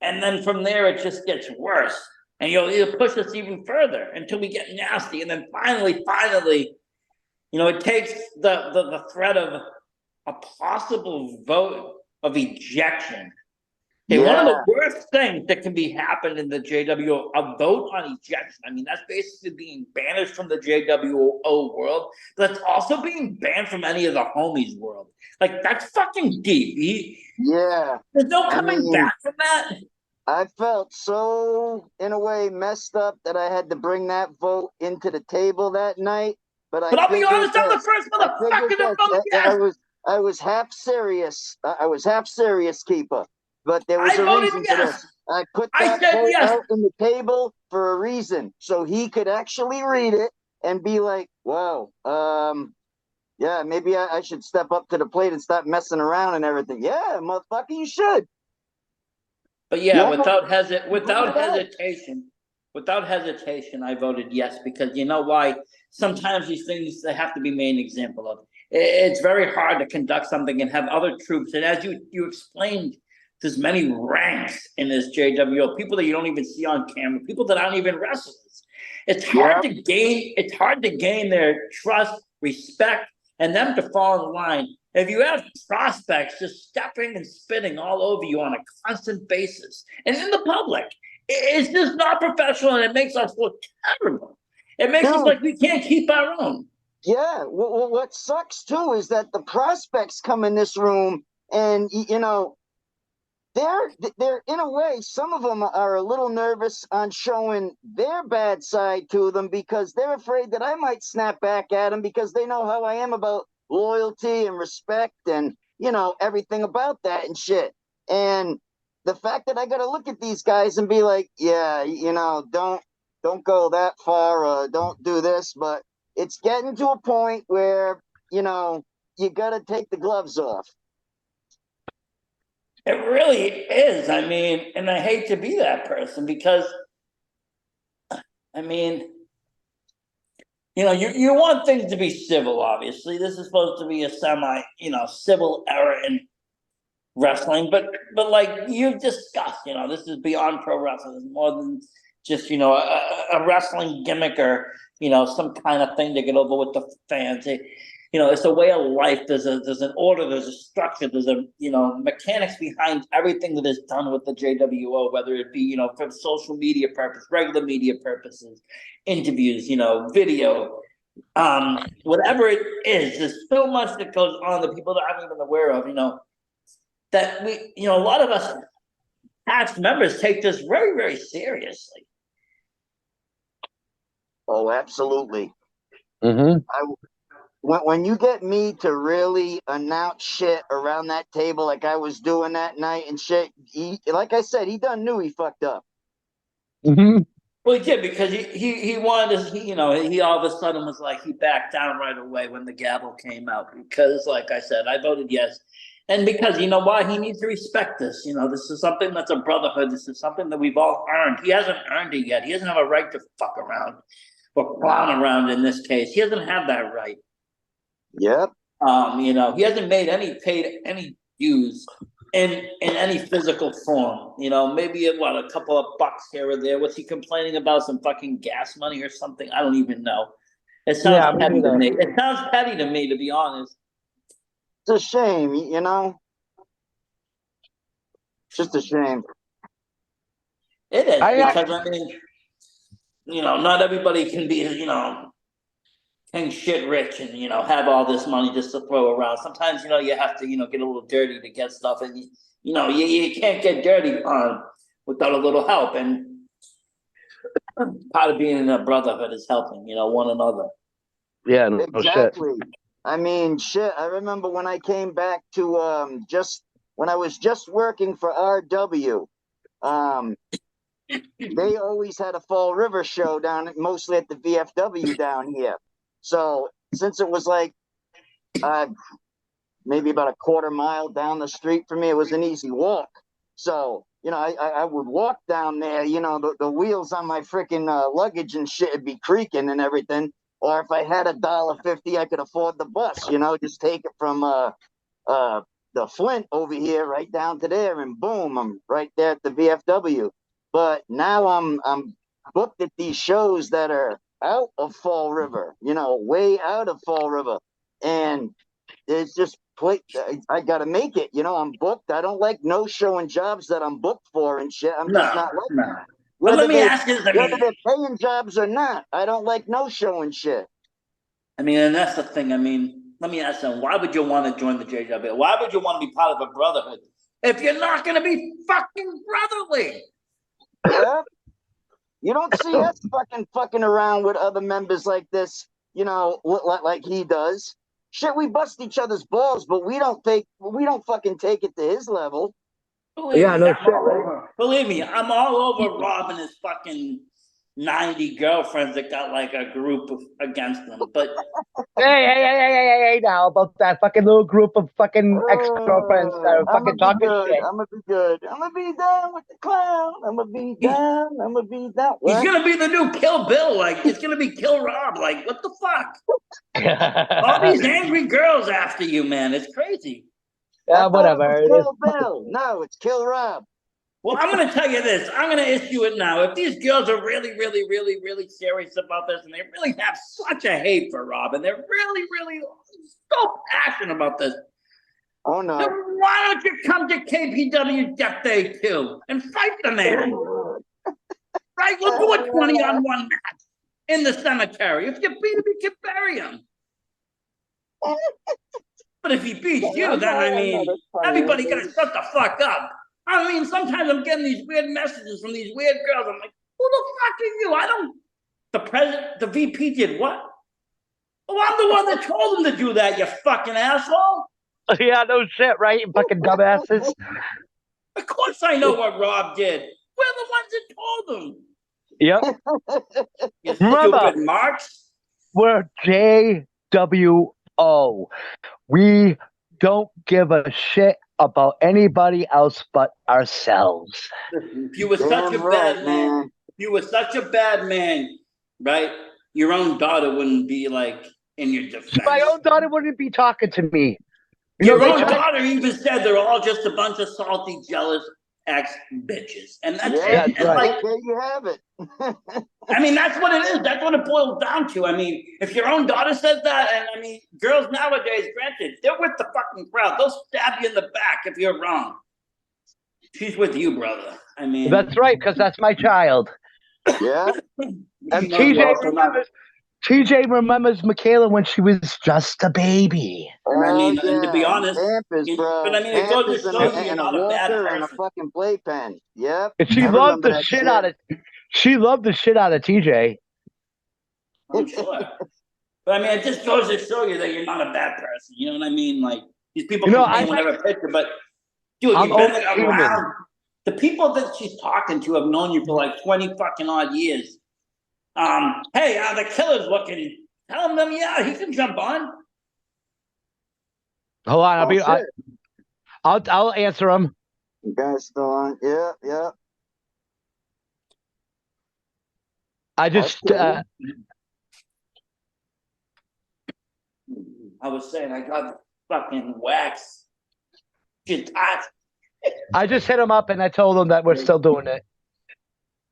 And then from there, it just gets worse. And he'll push us even further until we get nasty. And then finally, it takes the threat of a possible vote of ejection. And one of Yeah. the worst things that can be happened in the JWO, a vote on ejection. I mean, that's basically being banished from the JWO world, but it's also being banned from any of the homies world. Like, that's fucking deep. Yeah. There's no coming back from that. I felt so, in a way, messed up that I had to bring that vote into the table that night. But I'll be honest, I'm the first motherfucker to vote yes. I was half serious. I was half serious, Keeper. But there was I a voted reason yes. for this. I put I that said vote yes. out in the table for a reason, so he could actually read it and be like, "Wow, yeah, maybe I should step up to the plate and stop messing around and everything." Yeah, motherfucker, you should. But yeah, Yeah. without hesitation, I voted yes, because you know why? Sometimes these things, they have to be made an example of. It's very hard to conduct something and have other troops. And as you explained, there's many ranks in this JWO, people that you don't even see on camera, people that aren't even wrestlers. It's hard to gain their trust, respect, and them to fall in line. If you have prospects just stepping and spitting all over you on a constant basis, and in the public, it's just not professional, and it makes us look terrible. It makes us like we can't keep our own. Yeah. What sucks too is that the prospects come in this room, and they're in a way, some of them are a little nervous on showing their bad side to them because they're afraid that I might snap back at them because they know how I am about loyalty and respect and everything about that and shit. And the fact that I got to look at these guys and be like, yeah, don't go that far, or don't do this, but it's getting to a point where you got to take the gloves off. It really is. I mean, and I hate to be that person because, I mean, you want things to be civil, obviously. This is supposed to be a civil era in wrestling, but like you've discussed, this is beyond pro wrestling. It's more than just, a wrestling gimmick or, some kind of thing to get over with the fans. It's a way of life. There's an order, there's a structure, there's mechanics behind everything that is done with the JWO, whether it be, for social media purpose, regular media purposes, interviews, video, whatever it is. There's so much that goes on that people aren't even aware of, that a lot of us past members take this very, very seriously. Oh, absolutely. Mm-hmm. When you get me to really announce shit around that table like I was doing that night and shit, like I said, he done knew he fucked up. Mm-hmm. Well, he did, because he wanted to, he all of a sudden was like, he backed down right away when the gavel came out, because, like I said, I voted yes. And because, why? He needs to respect this. This is something that's a brotherhood. This is something that we've all earned. He hasn't earned it yet. He doesn't have a right to fuck around or clown around in this case. He doesn't have that right. Yep. He hasn't paid any dues in any physical form. Maybe a couple of bucks here or there. Was he complaining about some fucking gas money or something? I don't even know. It sounds petty to me. It sounds petty to me, to be honest. It's a shame, Just a shame. It is, because I mean, not everybody can be, king shit rich and have all this money just to throw around. Sometimes you have to get a little dirty to get stuff, and you can't get dirty without a little help. And part of being in a brotherhood is helping one another. Yeah, no exactly. Shit. I mean, shit. I remember when I came back to when I was just working for RW. They always had a Fall River show mostly at the VFW down here. So since it was like maybe about a quarter mile down the street from me, it was an easy walk. So I would walk down there. The wheels on my freaking luggage and shit would be creaking and everything. Or if I had $1.50, I could afford the bus. Just take it from the Flint over here right down to there, and boom, I'm right there at the VFW. But now I'm booked at these shows that are out of Fall River, way out of Fall River. And it's just I got to make it. You know, I'm booked. I don't like no showing jobs that I'm booked for and shit. I'm just not like that. But let me ask you, whether they're paying jobs or not, I don't like no showing shit. I mean, and that's the thing. I mean, let me ask them, why would you want to join the JW? Why would you want to be part of a brotherhood if you're not going to be fucking brotherly? Yeah. You don't see us fucking around with other members like this, you know, like he does. Shit, we bust each other's balls, but we don't fucking take it to his level. Believe me, I'm all over Rob and his fucking 90 girlfriends that got like a group against them. But hey, now about that fucking little group of fucking ex-girlfriends that are fucking talking shit. I'm gonna be good. I'm gonna be down with the clown. I'm gonna be down. I'm gonna be down. He's gonna be the new Kill Bill. Like, it's gonna be Kill Rob. Like, what the fuck? All these angry girls after you, man. It's crazy. Yeah, whatever. Kill Bill. No, it's Kill Rob. Well, I'm going to tell you this. I'm going to issue it now. If these girls are really, really, really, really serious about this, and they really have such a hate for Rob, and they're really, really so passionate about this, oh no! then why don't you come to KPW Death Day 2 and fight the man? Right? We'll do a 20-on-1 match in the cemetery. If you beat him, you can bury him. But if he beats you, then I mean, everybody got to shut the fuck up. I mean, sometimes I'm getting these weird messages from these weird girls. I'm like, who the fuck are you? I don't. The president, the VP did what? Oh, I'm the one that told him to do that, you fucking asshole. Yeah, no shit, right? You fucking dumbasses. Of course I know what Rob did. We're the ones that told him. Yep. You stupid marks. We're JWO. We don't give a shit about anybody else but ourselves. If you were such a bad man, right? Your own daughter wouldn't be like in your defense. My own daughter wouldn't be talking to me. Your own daughter even said they're all just a bunch of salty, jealous ex-bitches. And that's it. That's right. There you have it. I mean, that's what it is. That's what it boils down to. I mean, if your own daughter says that, and I mean, girls nowadays, granted, they're with the fucking crowd. They'll stab you in the back if you're wrong. She's with you, brother. I mean, that's right, because that's my child. Yeah. And TJ remembers Michaela when she was just a baby. And I mean, and to be honest, but I mean, it goes to show you you're not a bad person. And a fucking playpen. Yep. And she loved the shit out of. She loved the shit out of TJ. I'm sure. But I mean, it just goes to show you that you're not a bad person. You know what I mean? Like, these people can paint whatever picture, but dude, you've been around. The people that she's talking to have known you for like 20 fucking odd years. Hey, the killer's looking. Tell them, yeah, he can jump on. Hold on, I'll answer him. You guys still on? Yeah. I was saying I got fucking wax. I just hit him up and I told him that we're still doing it.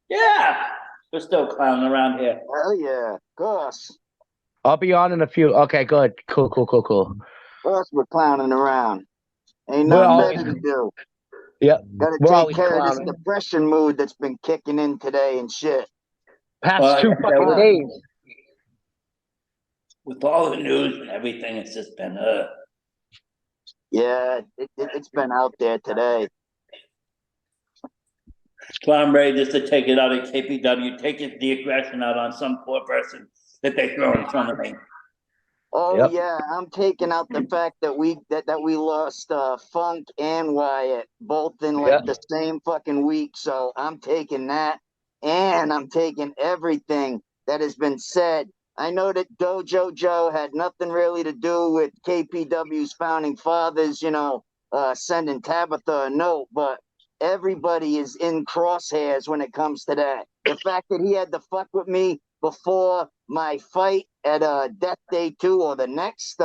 Yeah. We're still clowning around here. Hell yeah. Of course. I'll be on in a few. Okay, good. Cool. Of course we're clowning around. Ain't nothing better to do. Yep. Gotta take care of this depression mood that's been kicking in today and shit. Past 2 fucking days. With all the news and everything, it's just been yeah, it's been out there today. I'm ready just to take it out at KPW, take the aggression out on some poor person that they throw in front of me. Oh yeah, I'm taking out the fact that we lost Funk and Wyatt both in like the same fucking week. So I'm taking that, and I'm taking everything that has been said. I know that Dojo Joe had nothing really to do with KPW's founding fathers, sending Tabitha a note, but everybody is in crosshairs when it comes to that. The fact that he had to fuck with me before my fight at Death Day 2 or the next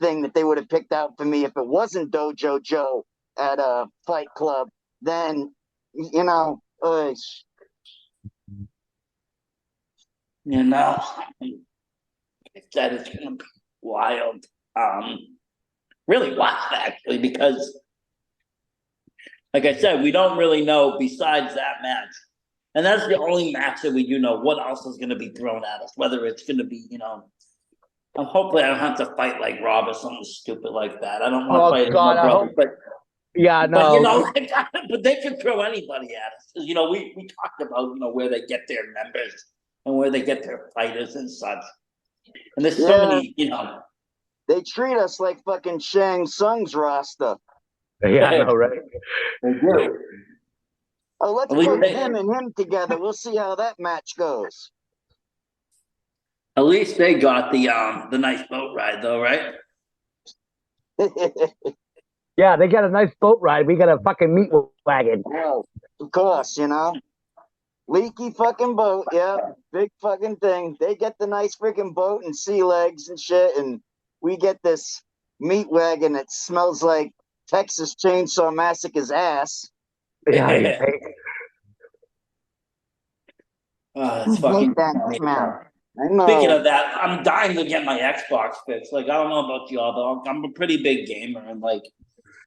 thing that they would have picked out for me if it wasn't Dojo Joe at a Fight Club, then, That is going to be wild. really watch actually, because like I said, we don't really know besides that match. And that's the only match that we do know what else is going to be thrown at us, whether it's going to be, hopefully I don't have to fight like Rob or something stupid like that. I don't want to fight God, my brother, but yeah, but no. but they can throw anybody at us. Because, we talked about, where they get their members and where they get their fighters and such. And there's so many, They treat us like fucking Shang Tsung's roster. Yeah, I know, right? They do. Oh, let's put him and him together. We'll see how that match goes. At least they got the nice boat ride, though, right? Yeah, they got a nice boat ride. We got a fucking meat wagon. Oh, of course, leaky fucking boat. Yeah, big fucking thing. They get the nice freaking boat and sea legs and shit, and we get this meat wagon that smells like Texas Chainsaw Massacre's ass. Yeah. That's fucking that smell. I know. Speaking of that, I'm dying to get my Xbox fixed. Like, I don't know about y'all, but I'm a pretty big gamer and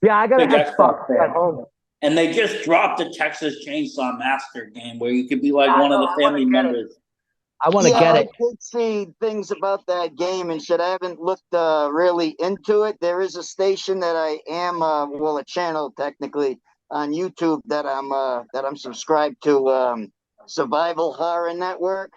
yeah, I got an Xbox at home. And they just dropped the Texas Chainsaw Massacre game where you could be like one of the family members. I want to get it. I did see things about that game and shit. I haven't looked really into it. There is a station that I am, a channel technically on YouTube that I'm subscribed to, Survival Horror Network.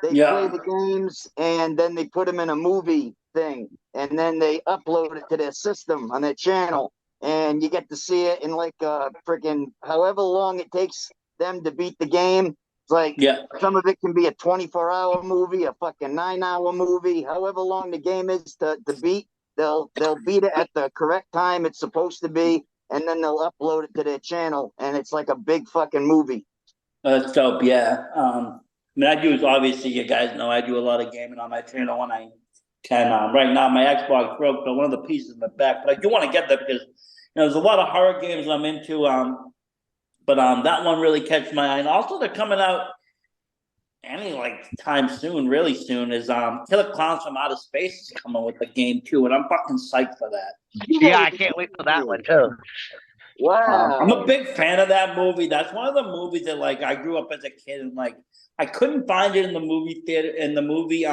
They play the games and then they put them in a movie thing, and then they upload it to their system on their channel, and you get to see it in like freaking however long it takes them to beat the game. It's like some of it can be a 24-hour movie, a fucking 9-hour movie, however long the game is to beat. They'll beat it at the correct time it's supposed to be, and then they'll upload it to their channel, and it's like a big fucking movie. That's dope, yeah. I do, obviously, you guys know, I do a lot of gaming on my channel when I can. Right now, my Xbox broke, but one of the pieces in the back. But I do want to get that because there's a lot of horror games I'm into. But that one really catches my eye. And also, they're coming out any time soon, really soon. Is Killer Clowns from Outer Space is coming with the game too, and I'm fucking psyched for that. Yeah, I can't wait for that one too. Wow. I'm a big fan of that movie. That's one of the movies that I grew up as a kid and I couldn't find it in the movie theater, in the movie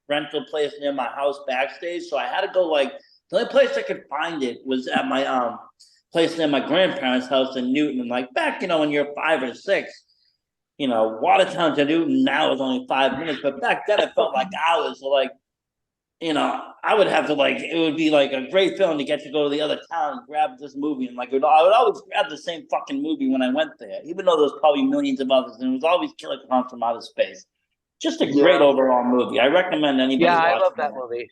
rental place near my house backstage. So I had to go the only place I could find it was at my place near my grandparents' house in Newton. And back, when you're 5 or 6, Watertown to Newton now is only 5 minutes, but back then it felt like hours. So I would have to it would be a great feeling to get to go to the other town and grab this movie. And I would always grab the same fucking movie when I went there, even though there's probably millions of others. And it was always Killer Clowns from Outer Space. Just a great overall movie. I recommend anybody. Yeah, I love that movie.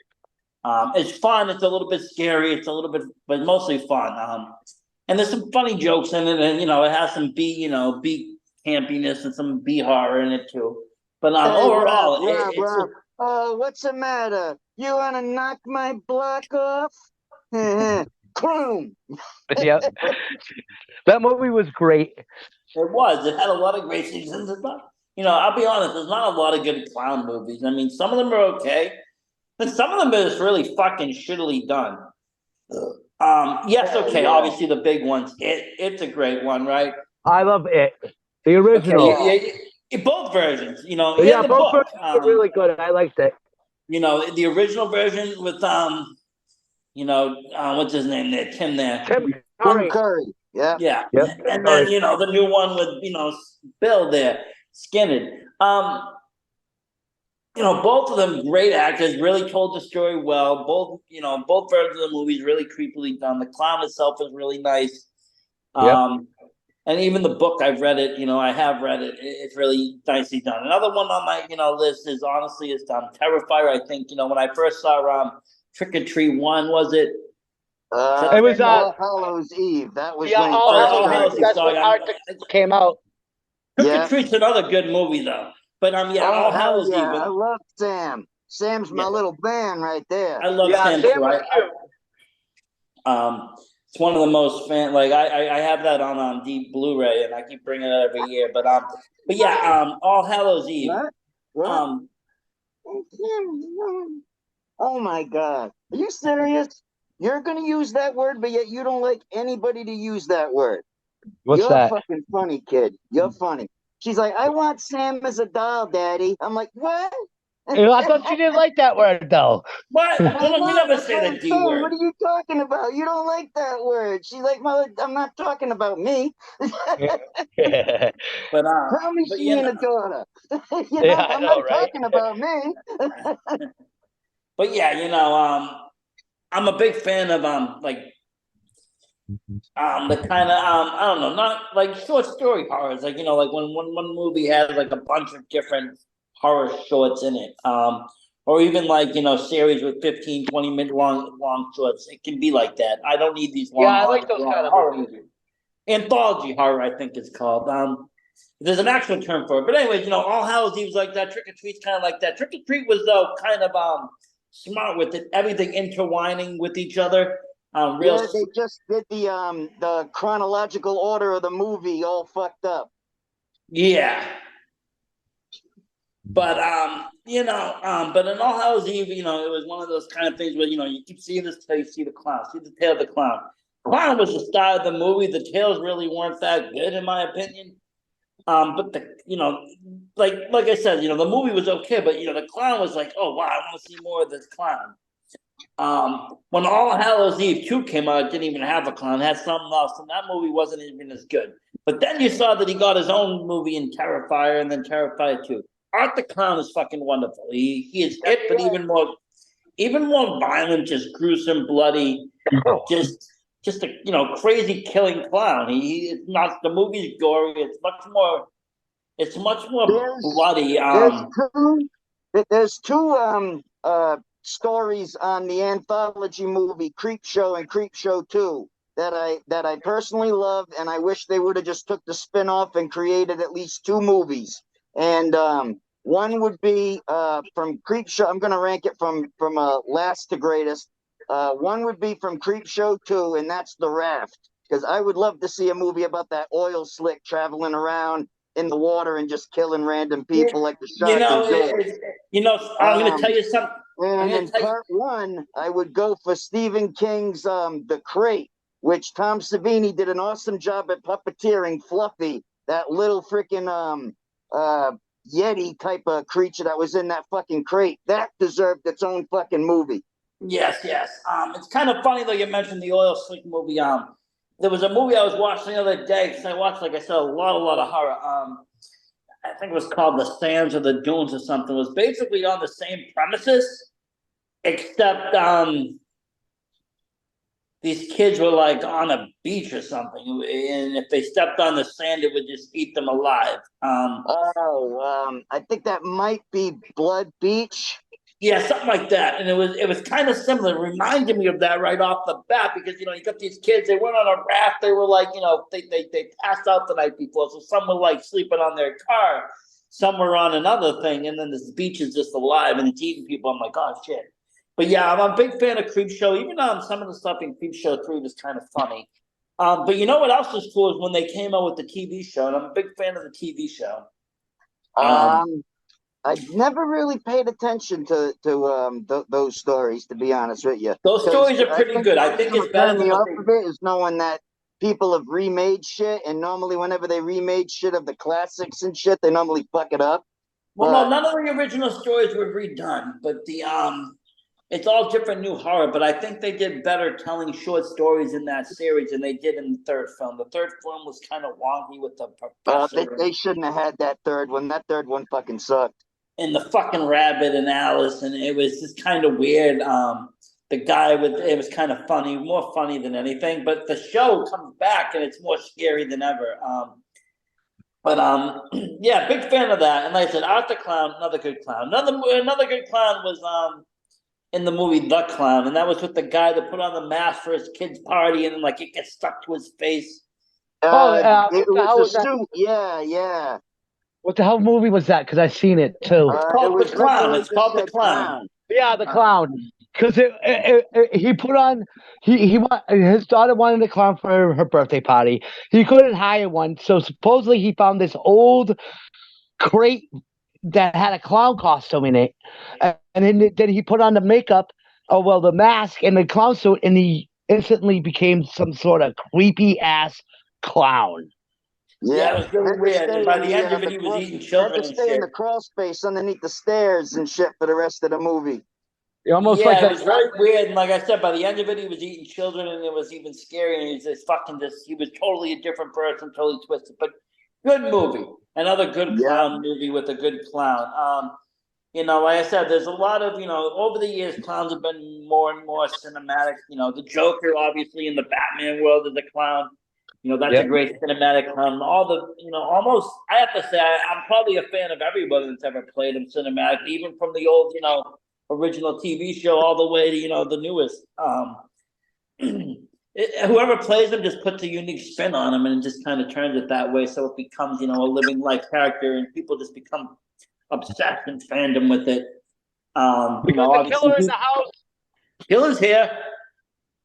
It's fun. It's a little bit scary. It's a little bit, but mostly fun. And there's some funny jokes in it, and it has some B campiness and some B horror in it too. But overall, what's the matter? You want to knock my block off? Boom. Yeah. That movie was great. It was. It had a lot of great seasons. I'll be honest, there's not a lot of good clown movies. I mean, some of them are okay, but some of them are just really fucking shittily done. Yes, okay, obviously the big ones. It's a great one, right? I love it. The original. Okay, both versions, both versions are really good. I liked it. The original version with what's his name there, Tim there, Tim Curry. Yeah. Yep. And then the new one with Bill there, Skinner. Both of them great actors, really told the story well. Both versions of the movies really creepily done. The clown itself is really nice. And even the book, I've read it. I have read it. It's really nicely done. Another one on my list is Terrifier. I think when I first saw Trick or Treat 1, was it? It was All Hallows Eve. That was All Hallows Eve. That's when came out. Trick or Treat's another good movie though. But All Hallows Eve. I love Sam. Sam's my little band right there. I love Sam too. It's one of the most fan. I have that on deep Blu-ray, and I keep bringing it every year. But All Hallows Eve. What? Oh my God! Are you serious? You're going to use that word, but yet you don't like anybody to use that word. What's You're that? fucking funny, kid. You're funny. She's like, I want Sam as a doll, Daddy. I'm like, what? I thought you didn't like that word, though. What? You never That's say what the I'm D saying. word. What are you talking about? You don't like that word. She's like, Mother, I'm not talking about me. But Tell me but she you ain't know, a daughter. Yeah, I I'm know, not right? talking about me. but yeah, I'm a big fan of the kind of I don't know, not like short story horrors, like like when one movie has like a bunch of different horror shorts in it, or even like series with 15-20 minute long shorts. It can be like that. I don't need these Yeah, long I like those kind of horror movies. movies. Anthology horror, I think it's called. There's an actual term for it, but anyways, All Hallows Eve was like that. Trick or Treat's kind of like that. Trick or Treat was though kind of smart with it, everything intertwining with each other. Real. Yeah, they just did the chronological order of the movie all fucked up. Yeah. But but in All Hallows Eve, it was one of those kind of things where you keep seeing this tail, you see the clown, see the tail of the clown. Clown was the star of the movie. The tails really weren't that good, in my opinion. But like I said, the movie was okay, but the clown was like, oh wow, I want to see more of this clown. When All Hallows Eve 2 came out, it didn't even have a clown, it had something else, and that movie wasn't even as good. But then you saw that he got his own movie in Terrifier and then Terrifier 2. Art the Clown is fucking wonderful. He is it, but even more violent, just gruesome, bloody, just a crazy killing clown. It's not, the movie's gory. It's much more bloody. There's two stories on the anthology movie Creepshow and Creepshow 2 that I personally love, and I wish they would have just took the spin-off and created at least two movies. And one would be from Creepshow. I'm going to rank it from last to greatest. One would be from Creepshow 2, and that's The Raft, because I would love to see a movie about that oil slick traveling around in the water and just killing random people like the shark. I'm going to tell you something. And in part one, I would go for Stephen King's The Crate, which Tom Savini did an awesome job at puppeteering Fluffy, that little freaking Yeti type of creature that was in that fucking crate. That deserved its own fucking movie. Yes. It's kind of funny though you mentioned the oil slick movie. There was a movie I was watching the other day because I watched, like I said, a lot of horror. I think it was called The Sands or the Dunes or something. It was basically on the same premises, except these kids were like on a beach or something, and if they stepped on the sand, it would just eat them alive. I think that might be Blood Beach. Yeah, something like that. And it was kind of similar. It reminded me of that right off the bat because you got these kids, they went on a raft, they were like, they passed out the night before. So some were like sleeping on their car, some were on another thing, and then this beach is just alive and it's eating people. I'm like, oh shit. But yeah, I'm a big fan of Creepshow. Even some of the stuff in Creepshow 3 was kind of funny. But you know what else was cool is when they came out with the TV show, and I'm a big fan of the TV show. I never really paid attention to those stories, to be honest with you. Those stories are pretty good. I think it's better than what of it is knowing that people have remade shit, and normally whenever they remade shit of the classics and shit, they normally fuck it up. Well, no, none of the original stories were redone, but it's all different new horror. But I think they did better telling short stories in that series than they did in the third film. The third film was kind of wonky with the professor. They shouldn't have had that third one. That third one fucking sucked. And the fucking rabbit and Alice, and it was just kind of weird. The guy it was kind of funny, more funny than anything. But the show comes back and it's more scary than ever. Yeah, big fan of that. And like I said, Art the Clown, another good clown. Another good clown was in the movie The Clown, and that was with the guy that put on the mask for his kid's party, and like it gets stuck to his face. It was a suit. Yeah. What the hell movie was that? Because I've seen it too. It's called The Clown. It's called The Clown. Yeah, The Clown. Because he put on his daughter wanted a clown for her birthday party. He couldn't hire one, so supposedly he found this old crate that had a clown costume in it, and then he put on the makeup Oh well, the mask and the clown suit, and he instantly became some sort of creepy ass clown. Yeah, Yeah, it was really had to weird. And stay by in the end the of it, he was eating had to children and stay in shit. the crawl space underneath the stairs and shit for the rest of the movie. Almost like Yeah, it was that. very weird. And like I said, by the end of it, he was eating children, and it was even scary. And he's just fucking just, he was totally a different person, totally twisted. But good movie. Another good Yeah, clown movie with a good clown. Like I said, there's a lot of, over the years, clowns have been more and more cinematic. The Joker, obviously, in the Batman world is a clown. That's a Yep. great cinematic clown. All the, almost, I have to say, I'm probably a fan of everybody that's ever played him cinematic, even from the old, original TV show all the way to, the newest. Whoever plays him just puts a unique spin on him and just kind of turns it that way. So it becomes, a living life character, and people just become obsessed and fandom with it. We got the Obviously, killer in the house. Killer's here.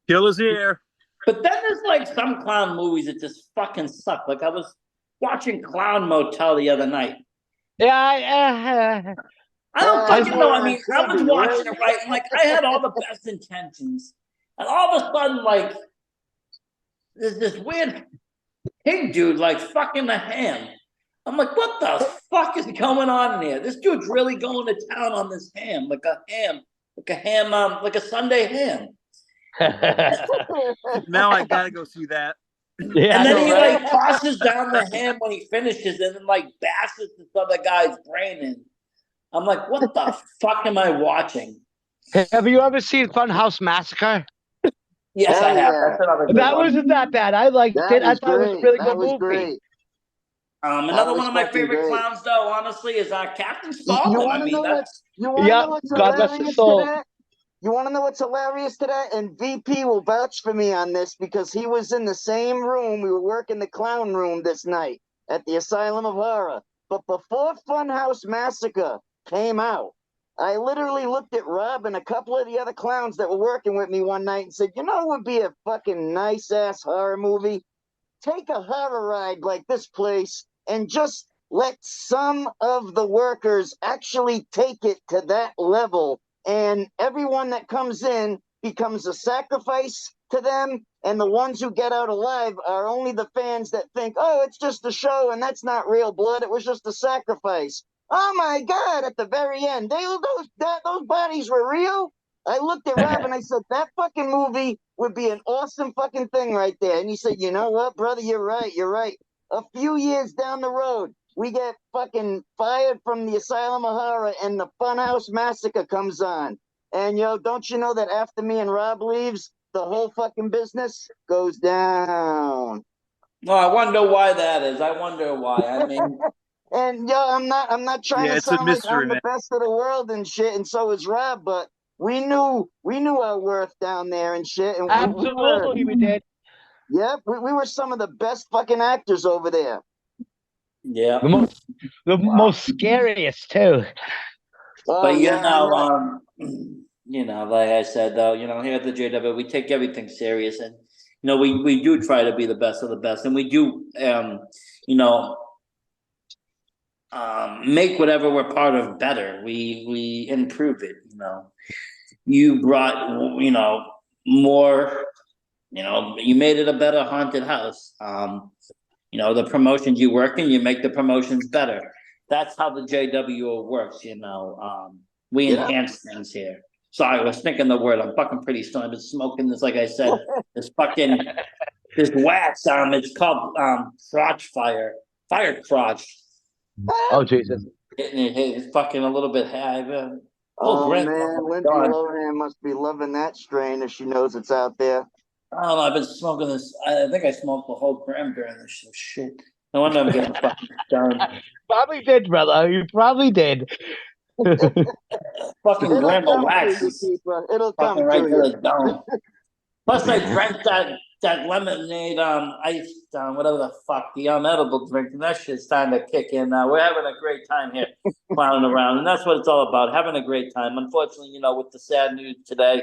Killer's here. But then there's like some clown movies that just fucking suck. Like I was watching Clown Motel the other night. Yeah, I don't I fucking know. I mean, I was watching it right, and like I had all the best intentions, and all of a sudden, like there's this weird pig dude like fucking the ham. I'm like, what the fuck is going on in here? This dude's really going to town on this ham, like a ham, like a Sunday ham. Now I gotta go see that. Yeah, And then he right? like tosses down the ham when he finishes, and then like bashes this other guy's brain in. I'm like, what the fuck am I watching? Have you ever seen Funhouse Massacre? Yes, I have. That's another good That one. wasn't that bad. I liked it. I thought it was a really That good was movie. great. Another one of my fucking favorite great. clowns, though, honestly, is Captain You Spaulding. want I to mean, know what? that's You want to Yeah, know what's God rest his hilarious to soul. that? You want to know what's hilarious to that? And VP will vouch for me on this because he was in the same room. We were working the clown room this night at the Asylum of Horror. But before Funhouse Massacre came out, I literally looked at Rob and a couple of the other clowns that were working with me one night and said, you know, it would be a fucking nice ass horror movie. Take a horror ride like this place and just let some of the workers actually take it to that level. And everyone that comes in becomes a sacrifice to them. And the ones who get out alive are only the fans that think, oh, it's just a show and that's not real blood. It was just a sacrifice. Oh my God, at the very end, those bodies were real. I looked at Rob and I said, that fucking movie would be an awesome fucking thing right there. And he said, you know what, brother, you're right. You're right. A few years down the road, we get fucking fired from the Asylum of Horror and the Funhouse Massacre comes on. And don't you know that after me and Rob leaves, the whole fucking business goes down. No, I wonder why that is. I wonder why. I mean, and I'm not trying to it's a sound like mystery, I'm man. the best of the world and shit, and so is Rob, but we knew our worth down there and shit. And Absolutely, we did. Yep, we were some of the best fucking actors over there. yeah. The most scariest too. But yeah, like I said, though, here at the JW, we take everything serious, and we do try to be the best of the best, and we do, make whatever we're part of better. We improve it. You brought, more. You made it a better haunted house. The promotions you work in, you make the promotions better. That's how the JWO works, we enhance things here. Sorry, I was thinking the word. I'm fucking pretty stoned. I've been smoking this, like I said, this wax. It's called crotch fire crotch. Oh Jesus! It's fucking a little bit high. Oh man, Lindsay Lohan must be loving that strain if she knows it's out there. I don't know. I've been smoking this. I think I smoked the whole gram during this shit. No wonder I'm getting fucking stoned. Probably did, brother. You probably did. Fucking gram of wax. It'll come right to to you. the dome. Plus, I drank that lemonade, ice, whatever the fuck, the edible drink, and that shit's starting to kick in now. We're having a great time here, clowning around, and that's what it's all about, having a great time. Unfortunately, with the sad news today,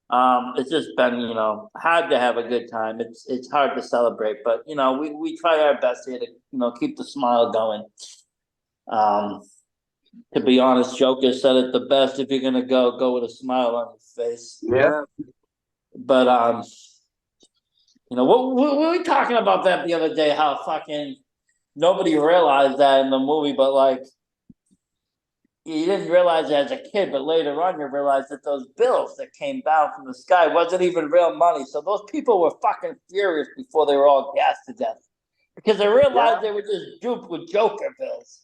it's just been, hard to have a good time. It's hard to celebrate, but we try our best here to, keep the smile going. To be honest, Joker said it the best. If you're gonna go with a smile on your face. Yeah. But what were we talking about that the other day? How fucking nobody realized that in the movie, but like you didn't realize it as a kid, but later on you realized that those bills that came down from the sky wasn't even real money. So those people were fucking furious before they were all gassed to death because they realized they were just duped with Joker bills.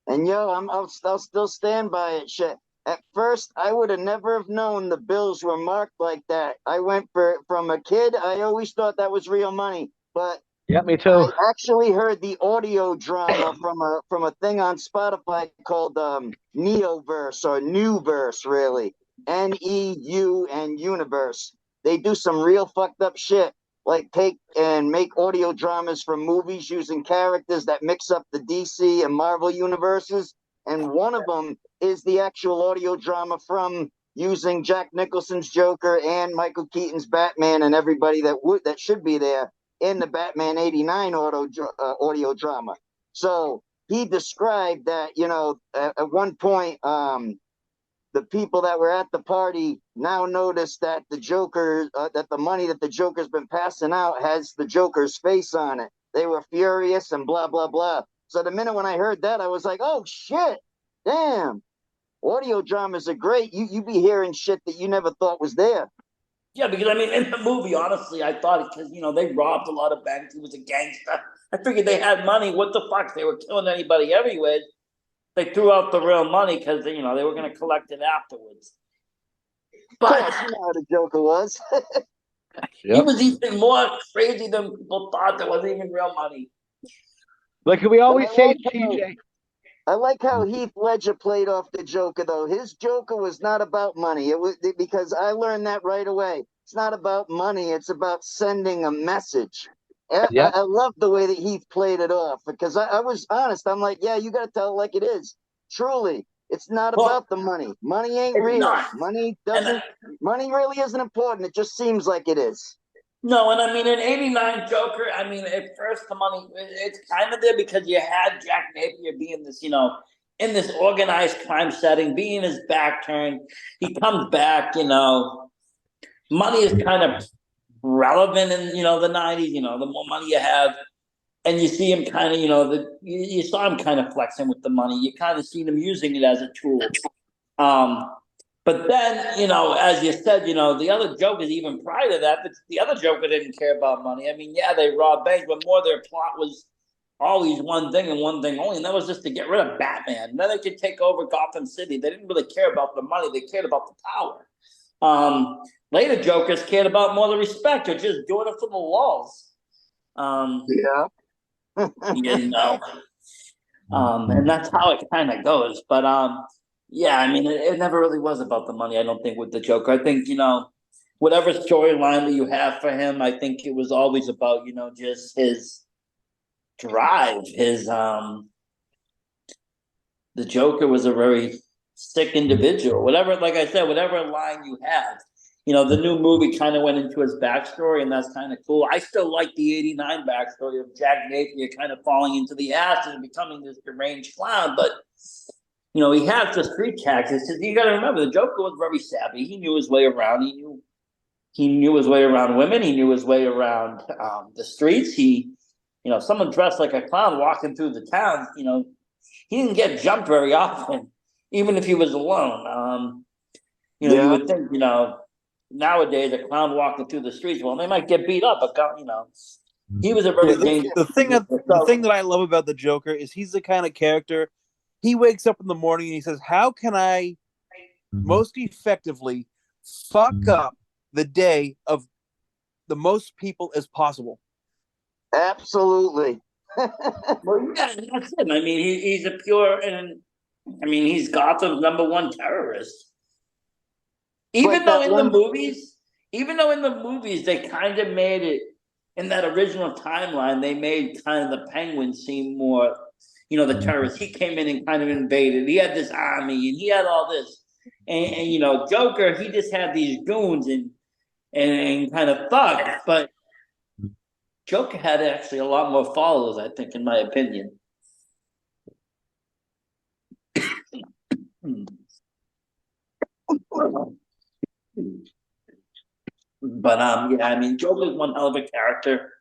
And I'll still stand by it. Shit. At first, I would have never have known the bills were marked like that. I went from a kid. I always thought that was real money, but Yeah, me too. I actually heard the audio drama from a thing on Spotify called Neoverse or Newverse, really. NEU and Universe. They do some real fucked up shit, like take and make audio dramas for movies using characters that mix up the DC and Marvel universes. And one of them is the actual audio drama from using Jack Nicholson's Joker and Michael Keaton's Batman and everybody that should be there in the Batman '89 audio drama. So he described that, at one point, the people that were at the party now noticed that the Joker, that the money that the Joker's been passing out has the Joker's face on it. They were furious and blah, blah, blah. So the minute when I heard that, I was like, oh, shit, damn. Audio dramas are great. You be hearing shit that you never thought was there. Yeah, because I mean, in the movie, honestly, I thought because they robbed a lot of banks. He was a gangster. I figured they had money. What the fuck? They were killing anybody everywhere. They threw out the real money because they were going to collect it afterwards. But you know how the Joker was. He was even more crazy than people thought. There wasn't even real money. Like we always say, TJ. I like how Heath Ledger played off the Joker, though. His Joker was not about money. It was because I learned that right away. It's not about money. It's about sending a message. I love the way that Heath played it off because I was honest. I'm like, yeah, you got to tell it like it is. Truly, it's not about the money. Money ain't real. Not. Money really isn't important. It just seems like it is. No, and I mean, in '89 Joker, I mean, at first the money, it's kind of there because you had Jack Napier being this, in this organized crime setting, being his back turned. He comes back, money is kind of relevant in, the '90s, the more money you have. And you see him kind of, you saw him kind of flexing with the money. You kind of seen him using it as a tool. But then, as you said, the other Jokers, even prior to that, the other Joker didn't care about money. I mean, yeah, they robbed banks, but more their plot was always one thing and one thing only, and that was just to get rid of Batman. And then they could take over Gotham City. They didn't really care about the money. They cared about the power. Later Jokers cared about more the respect or just doing it for the lulz. And that's how it kind of goes. But yeah, I mean, it never really was about the money, I don't think, with the Joker. I think, whatever storyline that you have for him, I think it was always about, just his drive. The Joker was a very sick individual. Whatever, like I said, whatever line you have. The new movie kind of went into his backstory, and that's kind of cool. I still like the '89 backstory of Jack Napier kind of falling into the acid and becoming this deranged clown, but he has the street taxes. You got to remember, the Joker was very savvy. He knew his way around. He knew his way around women. He knew his way around the streets. Someone dressed like a clown walking through the town. He didn't get jumped very often, even if he was alone. You would think, nowadays a clown walking through the streets, well, they might get beat up, but he was a very dangerous. The thing that I love about the Joker is he's the kind of character. He wakes up in the morning and he says, how can I most effectively fuck up the day of the most people as possible? Absolutely. Well, yeah, that's him. I mean, he's a pure, and I mean, he's Gotham's #1 terrorist. Even though in the movies they kind of made it, in that original timeline, they made kind of the Penguin seem more, the terrorist. He came in and kind of invaded. He had this army and he had all this. And Joker, he just had these goons and kind of thugs. But Joker had actually a lot more followers, I think, in my opinion. But yeah, I mean, Joker's one hell of a character.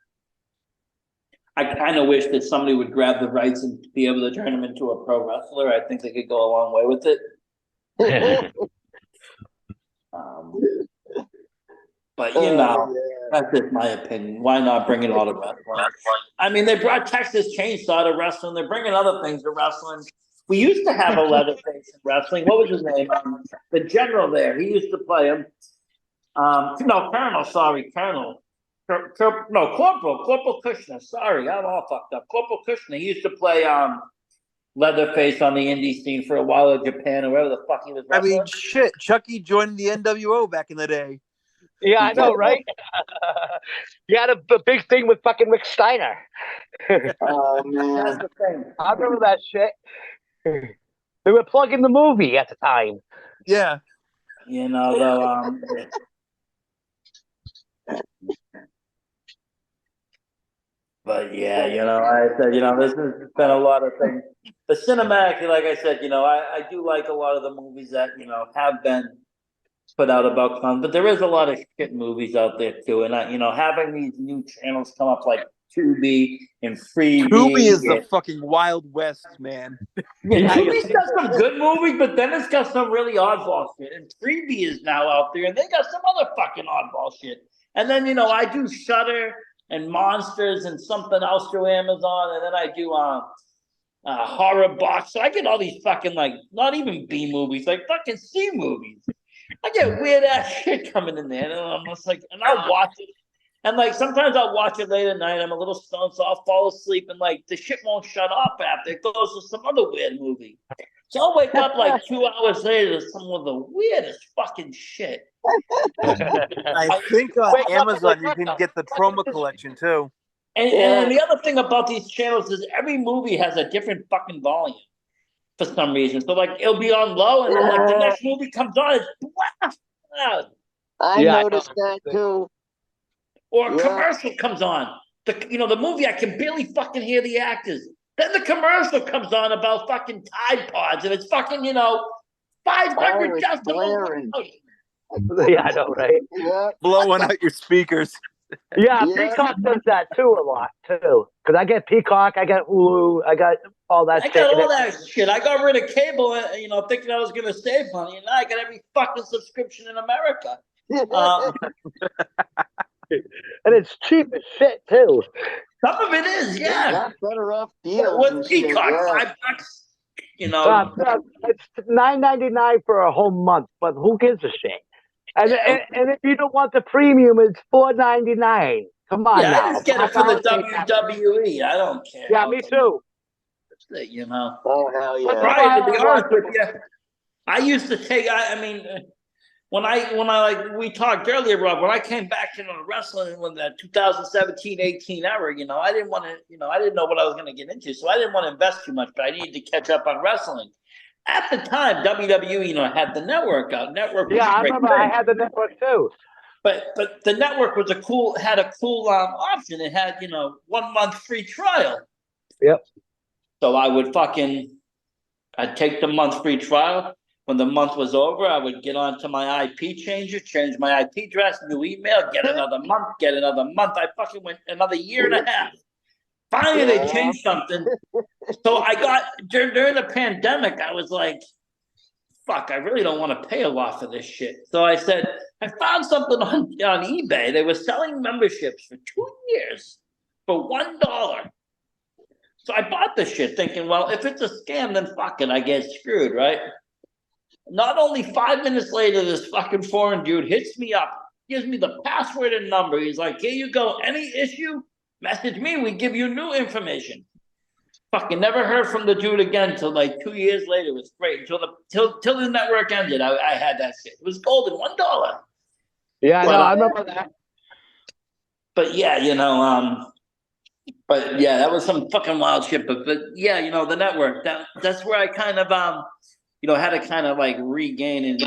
I kind of wish that somebody would grab the rights and be able to turn him into a pro wrestler. I think they could go a long way with it. But that's just my opinion. Why not bring in all the wrestling? I mean, they brought Texas Chainsaw to wrestling. They're bringing other things to wrestling. We used to have a Leatherface in wrestling. What was his name? The general there. He used to play him. No, Colonel. Sorry, Colonel. No, Corporal Kushner. Sorry, I'm all fucked up. Corporal Kushner. He used to play Leatherface on the indie scene for a while in Japan or wherever the fuck he was wrestling. I mean, shit. Chucky joined the NWO back in the day. Yeah, I know, right? He had a big thing with fucking Rick Steiner. Oh, man. That's the thing. I remember that shit. They were plugging the movie at the time. Yeah. You know, though, but yeah, you know, I said, you know, this has been a lot of things. The cinematic, like I said, you know, I do like a lot of the movies that, you know, have been put out about clowns, but there is a lot of shit movies out there too. And you know, having these new channels come up like Tubi and Freebie. Tubi is the fucking Wild West, man. Yeah, Tubi's got some good movies, but then it's got some really oddball shit. And Freebie is now out there, and they got some other fucking oddball shit. And then, you know, I do Shudder and Monsters and something else through Amazon, and then I do Horror Box. So I get all these fucking, like, not even B movies, like fucking C movies. I get weird ass shit coming in there, and I'm just like, and I'll watch it. And like sometimes I'll watch it late at night. I'm a little stoned, so I'll fall asleep, and like the shit won't shut off after it goes to some other weird movie. So I'll wake up like 2 hours later to some of the weirdest fucking shit. I think on Amazon you can get the Troma collection too. And the other thing about these channels is every movie has a different fucking volume for some reason. So like it'll be on low, and then like the next movie comes on, it's blast loud. I noticed that too. Or a commercial comes on. The movie, I can barely fucking hear the actors. Then the commercial comes on about fucking Tide Pods, and it's fucking, 500 decibels. Yeah, I know, right? Yeah. Blowing out your speakers. Yeah, Peacock does that too a lot, too. Because I get Peacock, I got Hulu, I got all that shit. I got all that shit. I got rid of cable, thinking I was going to save money, and now I got every fucking subscription in America. And it's cheap as shit, too. Some of it is, yeah. Better off deals. With Peacock, $5, It's $9.99 for a whole month, but who gives a shit? And if you don't want the premium, it's $4.99. Come on now. I just get it for the WWE. I don't care. Yeah, me too. Oh, hell yeah. Brian, to be honest with you, I used to take, we talked earlier, Rob, when I came back into wrestling in the 2017-18 era, I didn't want to, I didn't know what I was going to get into. So I didn't want to invest too much, but I needed to catch up on wrestling. At the time, WWE, had the network out. I remember I had the network too. But the network was had a cool option. It had, 1 month free trial. Yep. So I would I'd take the month free trial. When the month was over, I would get onto my IP changer, change my IP address, new email, get another month. I fucking went another year and a half. Finally, they changed something. So I got, during the pandemic, I was like, fuck, I really don't want to pay a lot for this shit. So I said, I found something on eBay. They were selling memberships for 2 years for $1. So I bought the shit thinking, well, if it's a scam, then fuck it, I get screwed, right? Not only 5 minutes later, this fucking foreign dude hits me up, gives me the password and number. He's like, here you go. Any issue? Message me. We give you new information. Fucking never heard from the dude again till like 2 years later. It was great. Till the network ended, I had that shit. It was golden, $1. Yeah, I remember that. But yeah, but yeah, that was some fucking wild shit. But yeah, the network, that's where I kind of had to kind of like regain and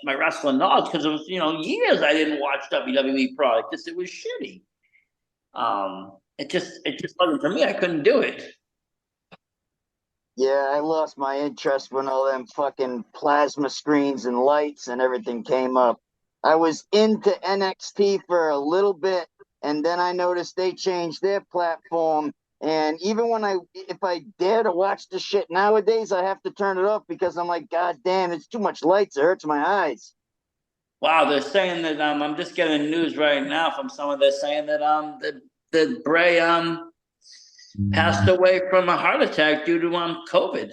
my wrestling knowledge, because it was years I didn't watch WWE product. It was shitty. It just wasn't for me. I couldn't do it. Yeah, I lost my interest when all them fucking plasma screens and lights and everything came up. I was into NXT for a little bit, and then I noticed they changed their platform. And even if I dare to watch the shit nowadays, I have to turn it off because I'm like, God damn, it's too much lights. It hurts my eyes. Wow, they're saying that I'm just getting news right now from someone. They're saying that that Bray passed away from a heart attack due to COVID.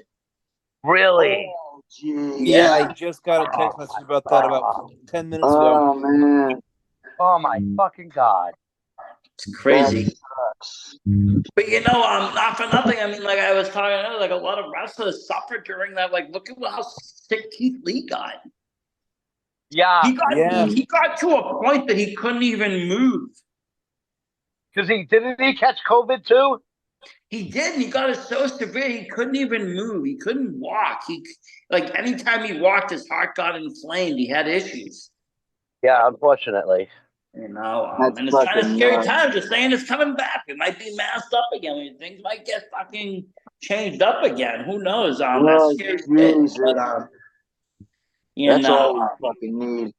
Really? Oh, geez. Yeah, I just got a text message about that about 10 minutes ago. Oh, man. Oh my fucking God. It's crazy. That sucks. But not for nothing. I mean, like I was talking earlier, like a lot of wrestlers suffered during that. Like, look at how sick Keith Lee got. Yeah. He got to a point that he couldn't even move. Because didn't he catch COVID too? He did. He got it so severe he couldn't even move. He couldn't walk. Anytime he walked, his heart got inflamed. He had issues. Yeah, unfortunately. And it's kind of scary times. Just saying it's coming back. It might be masked up again. I mean, things might get fucking changed up again. Who knows? That's scary shit. But, that's all we fucking need.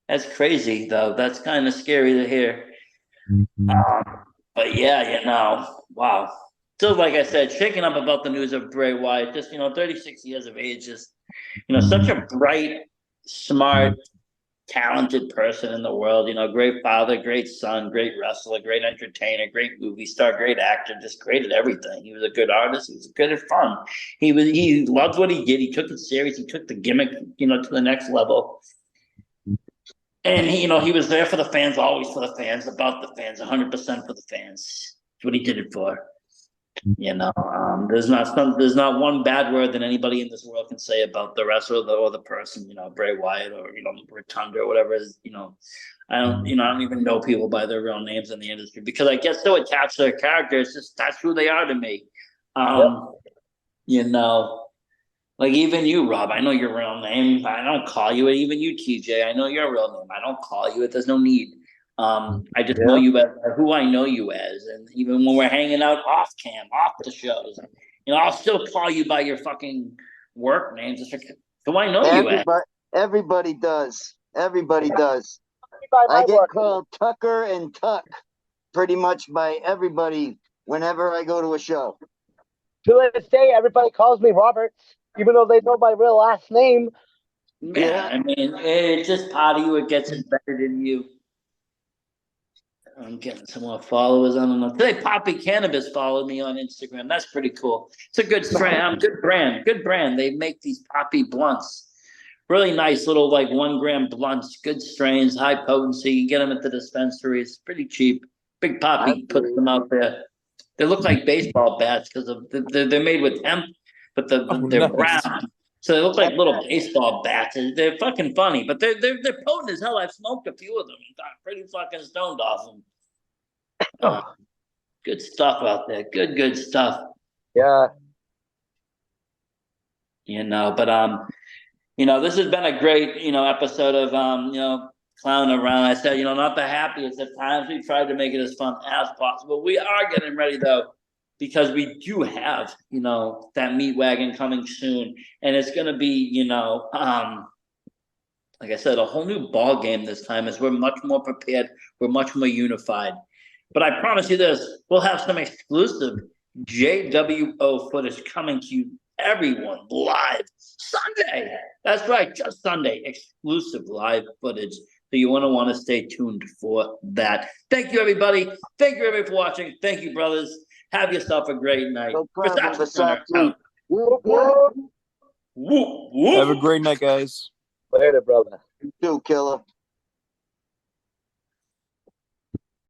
That's crazy, though. That's kind of scary to hear. But yeah, wow. So, like I said, shaking up about the news of Bray Wyatt. Just 36 years of age. Just such a bright, smart, talented person in the world. Great father, great son, great wrestler, great entertainer, great movie star, great actor. Just great at everything. He was a good artist. He was good at fun. He loved what he did. He took it serious. He took the gimmick, to the next level. And he was there for the fans, always for the fans, about the fans, 100% for the fans. That's what he did it for. There's not one bad word that anybody in this world can say about the wrestler or the person, Bray Wyatt or Rotunda or whatever it is. I don't even know people by their real names in the industry because I get so attached to their character. It's just that's who they are to me. Like even you, Rob, I know your real name. I don't call you it. Even you, TJ, I know your real name. I don't call you it. There's no need. I just know you as who I know you as. And even when we're hanging out off cam, off the shows, I'll still call you by your fucking work name. Just who I know you as. Everybody does. Everybody does. I get called Tucker and Tuck pretty much by everybody whenever I go to a show. To this day, everybody calls me Robert, even though they know my real last name. Yeah, I mean, it's just part of you. It gets embedded in you. I'm getting some more followers. I don't know. Today, Poppy Cannabis followed me on Instagram. That's pretty cool. It's a good strain. Good brand. Good brand. They make these Poppy blunts. Really nice little 1 gram blunts. Good strains, high potency. You get them at the dispensaries. Pretty cheap. Big Poppy puts them out there. They look like baseball bats because they're made with hemp, but they're brown. So they look like little baseball bats. They're fucking funny, but they're potent as hell. I've smoked a few of them. Got pretty fucking stoned off them. Good stuff out there. Good stuff. Yeah. But this has been a great episode of Clowning Around. I said not the happiest at times. We tried to make it as fun as possible. We are getting ready though, because we do have that meat wagon coming soon, and it's going to be like I said, a whole new ball game this time. As we're much more prepared, we're much more unified. But I promise you this: we'll have some exclusive JWO footage coming to you, everyone, live Sunday. That's right, just Sunday, exclusive live footage. So you want to stay tuned for that. Thank you, everybody. Thank you, everybody, for watching. Thank you, brothers. Have yourself a great night. No problem, Versace. Have a great night, guys. Later, brother. You too, killer.